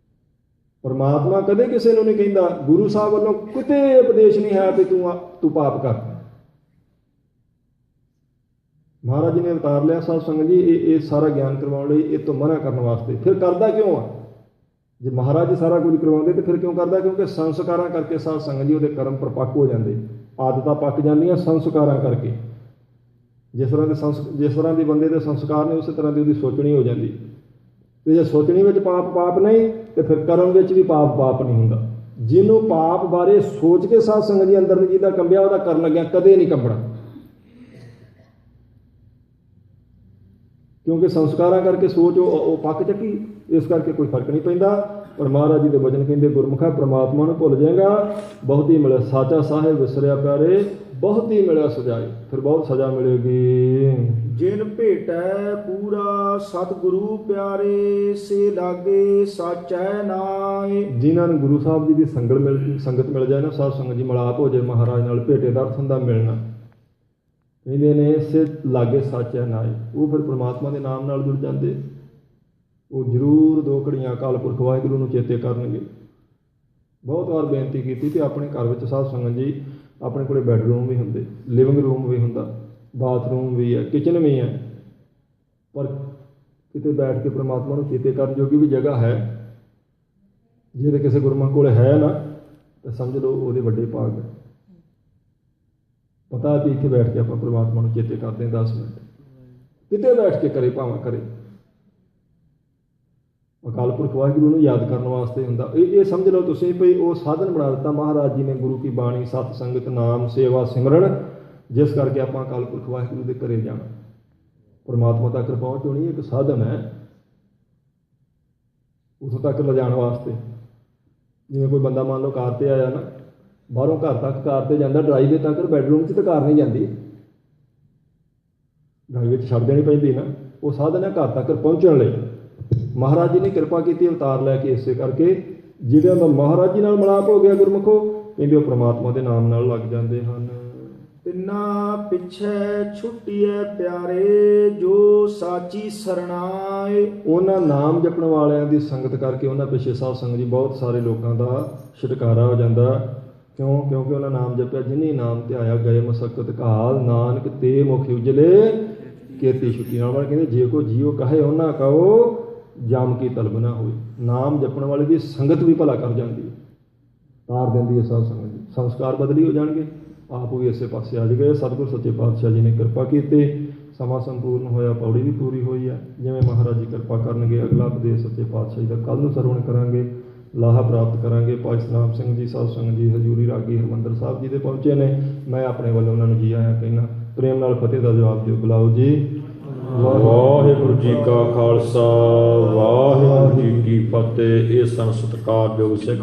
ਪਰਮਾਤਮਾ ਕਦੇ ਕਿਸੇ ਨੂੰ ਨਹੀਂ ਕਹਿੰਦਾ, ਗੁਰੂ ਸਾਹਿਬ ਵੱਲੋਂ ਕਿਤੇ ਉਪਦੇਸ਼ ਨਹੀਂ ਹੈ ਵੀ ਤੂੰ ਪਾਪ ਕਰ। ਮਹਾਰਾਜ ਜੀ ਨੇ ਅਵਤਾਰ ਲਿਆ ਸਾਧ ਸੰਗਤ ਜੀ ਇਹ ਸਾਰਾ ਗਿਆਨ ਕਰਵਾਉਣ ਲਈ, ਇਹ ਤੋਂ ਮਨਾ ਕਰਨ ਵਾਸਤੇ। ਫਿਰ ਕਰਦਾ ਕਿਉਂ ਆ? ਜੇ ਮਹਾਰਾਜ ਜੀ ਸਾਰਾ ਕੁਝ ਕਰਵਾਉਂਦੇ ਤੇ ਫਿਰ ਕਿਉਂ ਕਰਦਾ? ਕਿਉਂਕਿ ਸੰਸਕਾਰਾਂ ਕਰਕੇ ਸਾਧ ਸੰਗਤ ਜੀ ਉਹਦੇ ਕਰਮ ਪਰਪੱਕ ਹੋ ਜਾਂਦੇ, ਆਦਤਾਂ ਪੱਕ ਜਾਂਦੀਆਂ ਸੰਸਕਾਰਾਂ ਕਰਕੇ। ਜਿਸ ਤਰ੍ਹਾਂ ਦੇ ਬੰਦੇ ਦੇ ਸੰਸਕਾਰ ਨੇ, ਉਸੇ ਤਰ੍ਹਾਂ ਦੀ ਉਹਦੀ ਸੋਚਣੀ ਹੋ ਜਾਂਦੀ। ਤੇ ਜੇ ਸੋਚਣੀ ਵਿੱਚ ਪਾਪ ਨਹੀਂ, ਤੇ ਫਿਰ ਕਰਮ ਵਿੱਚ ਵੀ ਪਾਪ ਨਹੀਂ ਹੁੰਦਾ। ਜਿਹਨੂੰ ਪਾਪ ਬਾਰੇ ਸੋਚ ਕੇ ਸਾਧ ਸੰਗਤ ਜੀ ਅੰਦਰ ਜਿਹਦਾ ਕੰਬਿਆ, ਉਹਦਾ ਕਰਨ ਲੱਗਿਆ ਕਦੇ ਨਹੀਂ ਕੰਬਣਾ। ਕਿਉਂਕਿ ਸੰਸਕਾਰਾਂ ਕਰਕੇ ਸੋਚ ਉਹ ਪੱਕ ਚੱਕੀ, ਇਸ ਕਰਕੇ ਕੋਈ ਫਰਕ ਨਹੀਂ ਪੈਂਦਾ। ਪਰ ਮਹਾਰਾਜ ਜੀ ਦੇ ਵਚਨ ਕਹਿੰਦੇ, ਗੁਰਮੁਖਾ ਪ੍ਰਮਾਤਮਾ ਨੂੰ ਭੁੱਲ ਜਾਏਗਾ, ਬਹੁਤੀ ਮਿਲਿਆ ਸਾਚਾ ਸਾਹਿਬ ਵਿਸਰਿਆ ਪਿਆਰੇ, ਬਹੁਤੀ ਮਿਲਿਆ ਸਜਾਏ। ਫਿਰ ਬਹੁਤ ਸਜ਼ਾ ਮਿਲੇਗੀ। ਜਿਨ ਭੇਟੈ ਪੂਰਾ ਸਤਿਗੁਰੂ ਪਿਆਰੇ, ਸੇ ਲਾਗੇ ਸਾਚੈ ਨਾਏ। ਜਿਨ੍ਹਾਂ ਨੂੰ ਗੁਰੂ ਸਾਹਿਬ ਜੀ ਦੀ ਸੰਗਤ ਮਿਲ ਜਾਏ ਨਾ, ਸਾਧ ਸੰਗਤ ਜੀ ਮਲਾਪ ਹੋ ਜਾਏ ਮਹਾਰਾਜ ਨਾਲ, ਭੇਟੇ ਦਰਸ਼ਨ ਦਾ ਮਿਲਣਾ, ਕਹਿੰਦੇ ਨੇ ਸੇ ਲਾਗੇ ਸਾਚੈ ਨਾਏ। ਉਹ ਫਿਰ ਪਰਮਾਤਮਾ ਦੇ ਨਾਮ ਨਾਲ ਜੁੜ ਜਾਂਦੇ। ਉਹ ਜ਼ਰੂਰ 2 ਘੜੀਆਂ ਅਕਾਲ ਪੁਰਖ ਵਾਹਿਗੁਰੂ ਨੂੰ ਚੇਤੇ ਕਰਨਗੇ। ਬਹੁਤ ਵਾਰ ਬੇਨਤੀ ਕੀਤੀ ਕਿ ਆਪਣੇ ਘਰ ਵਿੱਚ ਸਾਧ ਸੰਗਤ ਜੀ ਆਪਣੇ ਕੋਲ ਬੈੱਡਰੂਮ ਵੀ ਹੁੰਦੇ, ਲਿਵਿੰਗ ਰੂਮ ਵੀ ਹੁੰਦਾ, ਬਾਥਰੂਮ ਵੀ ਹੈ, ਕਿਚਨ ਵੀ ਹੈ, ਪਰ ਕਿਤੇ ਬੈਠ ਕੇ ਪਰਮਾਤਮਾ ਨੂੰ ਚੇਤੇ ਕਰਨ ਜੋਗੀ ਵੀ ਜਗ੍ਹਾ ਹੈ। ਜੇ ਤੇ ਕਿਸੇ ਗੁਰਮੁਖ ਕੋਲ ਹੈ ਨਾ ਤਾਂ ਸਮਝ ਲਓ ਉਹਦੇ ਵੱਡੇ ਭਾਗ ਹੈ। ਪਤਾ ਕਿ ਇੱਥੇ ਬੈਠ ਕੇ ਆਪਾਂ ਪ੍ਰਮਾਤਮਾ ਨੂੰ ਚੇਤੇ ਕਰਦੇ ਹਾਂ 10 ਮਿੰਟ, ਕਿਤੇ ਬੈਠ ਕੇ ਕਰੇ ਭਾਵੇਂ ਕਰੇ, ਅਕਾਲ ਪੁਰਖ ਵਾਹਿਗੁਰੂ ਨੂੰ ਯਾਦ ਕਰਨ ਵਾਸਤੇ ਹੁੰਦਾ। ਇਹ ਸਮਝ ਲਓ ਤੁਸੀਂ ਵੀ ਉਹ ਸਾਧਨ ਬਣਾ ਦਿੱਤਾ ਮਹਾਰਾਜ ਜੀ ਨੇ, ਗੁਰੂ ਕੀ ਬਾਣੀ, ਸਤ ਸੰਗਤ, ਨਾਮ, ਸੇਵਾ, ਸਿਮਰਨ, ਜਿਸ ਕਰਕੇ ਆਪਾਂ ਅਕਾਲ ਪੁਰਖ ਵਾਹਿਗੁਰੂ ਦੇ ਘਰੇ ਜਾਣਾ। ਪਰਮਾਤਮਾ ਤੱਕ ਪਹੁੰਚ ਹੋਣੀ ਇੱਕ ਸਾਧਨ ਹੈ ਉੱਥੋਂ ਤੱਕ ਲਿਜਾਣ ਵਾਸਤੇ। ਜਿਵੇਂ ਕੋਈ ਬੰਦਾ ਮੰਨ ਲਓ ਕਾਰ 'ਤੇ ਆਇਆ ਨਾ, ਬਾਹਰੋਂ ਘਰ ਤੱਕ ਕਾਰ 'ਤੇ ਜਾਂਦਾ, ਡਰਾਈਵੇ ਤੱਕ, ਬੈਡਰੂਮ 'ਚ ਤਾਂ ਕਾਰ ਨਹੀਂ ਜਾਂਦੀ, ਡਰਾਈਵੇ 'ਚ ਛੱਡ ਦੇਣੀ ਪੈਂਦੀ ਨਾ। ਉਹ ਸਾਧਨ ਹੈ ਘਰ ਤੱਕ ਪਹੁੰਚਣ ਲਈ। ਮਹਾਰਾਜ ਜੀ ਨੇ ਕਿਰਪਾ ਕੀਤੀ ਅਵਤਾਰ ਲੈ ਕੇ, ਇਸੇ ਕਰਕੇ ਜਿਹਦੇ ਦਾ ਮਹਾਰਾਜ ਜੀ ਨਾਲ ਮਿਲਾਪ ਹੋ ਗਿਆ ਗੁਰਮੁਖੋ, ਕਹਿੰਦੇ ਉਹ ਪ੍ਰਮਾਤਮਾ ਦੇ ਨਾਮ ਨਾਲ ਲੱਗ ਜਾਂਦੇ ਹਨ। ਤਿੰਨਾ ਪਿੱਛੇ ਛੁੱਟੀਏ ਪਿਆਰੇ, ਜੋ ਸਾਚੀ ਸਰਣਾਏ। ਉਹਨਾਂ ਨਾਮ ਜਪਣ ਵਾਲਿਆਂ ਦੀ ਸੰਗਤ ਕਰਕੇ ਉਹਨਾਂ ਪਿੱਛੇ ਸਾਧ ਸੰਗਤ ਜੀ ਬਹੁਤ ਸਾਰੇ ਲੋਕਾਂ ਦਾ ਛੁਟਕਾਰਾ ਹੋ ਜਾਂਦਾ। ਕਿਉਂ? ਕਿਉਂਕਿ ਉਹਨਾਂ ਨਾਮ ਜਪਿਆ, ਜਿਨੀ ਨਾਮ ਧਿਆਇਆ ਗਏ ਮਸਕਤ ਕਾਲ, ਨਾਨਕ ਤੇ ਮੁਖ ਉਜਲੇ ਕੀਤੀ ਛੁੱਟੀ ਨਾਲ। ਵਾਲੇ ਕਹਿੰਦੇ ਜੇ ਕੋਈ ਜੀਓ ਕਹੇ ਉਹਨਾਂ ਕਹੋ, ਜਾਮ ਕੀ ਤਲਬ ਨਾ ਹੋਈ। ਨਾਮ ਜਪਣ ਵਾਲੇ ਦੀ ਸੰਗਤ ਵੀ ਭਲਾ ਕਰ ਜਾਂਦੀ ਹੈ, ਤਾਰ ਦਿੰਦੀ ਹੈ ਸਾਧ ਸੰਗਤ ਜੀ, ਸੰਸਕਾਰ ਬਦਲੀ ਹੋ ਜਾਣਗੇ, ਆਪ ਵੀ ਇਸੇ ਪਾਸੇ ਆ ਗਏ। ਸਤਿਗੁਰ ਸੱਚੇ ਪਾਤਸ਼ਾਹ ਜੀ ਨੇ ਕਿਰਪਾ ਕੀਤੀ, ਸਮਾਂ ਸੰਪੂਰਨ ਹੋਇਆ, ਪੌੜੀ ਵੀ ਪੂਰੀ ਹੋਈ ਹੈ। ਜਿਵੇਂ ਮਹਾਰਾਜ ਜੀ ਕਿਰਪਾ ਕਰਨਗੇ, ਅਗਲਾ ਉਪਦੇਸ਼ ਸੱਚੇ ਪਾਤਸ਼ਾਹ ਜੀ ਦਾ ਕੱਲ੍ਹ ਨੂੰ ਸਰਵਣ ਕਰਾਂਗੇ, ਲਾਹਾ ਪ੍ਰਾਪਤ ਕਰਾਂਗੇ। ਭਾਈ ਸਤਨਾਮ ਸਿੰਘ ਜੀ ਸਾਧ ਸੰਗਤ ਜੀ ਹਜ਼ੂਰੀ ਰਾਗੀ ਹਰਿਮੰਦਰ ਸਾਹਿਬ ਜੀ ਦੇ ਪਹੁੰਚੇ ਨੇ। ਮੈਂ ਆਪਣੇ ਵੱਲੋਂ ਉਹਨਾਂ ਨੂੰ ਜੀ ਆਇਆਂ ਕਹਿਣਾ। ਪ੍ਰੇਮ ਨਾਲ ਫਤਿਹ ਦਾ ਜਵਾਬ ਦਿਓ। ਬੁਲਾਓ ਜੀ। ਵਾਹਿਗੁਰੂ ਜੀ ਕਾ ਖਾਲਸਾ, ਵਾਹਿਗੁਰੂ ਜੀ ਕੀ ਫਤਿਹ। ਇਹ ਸਤਿਕਾਰਯੋਗ ਸਿੱਖ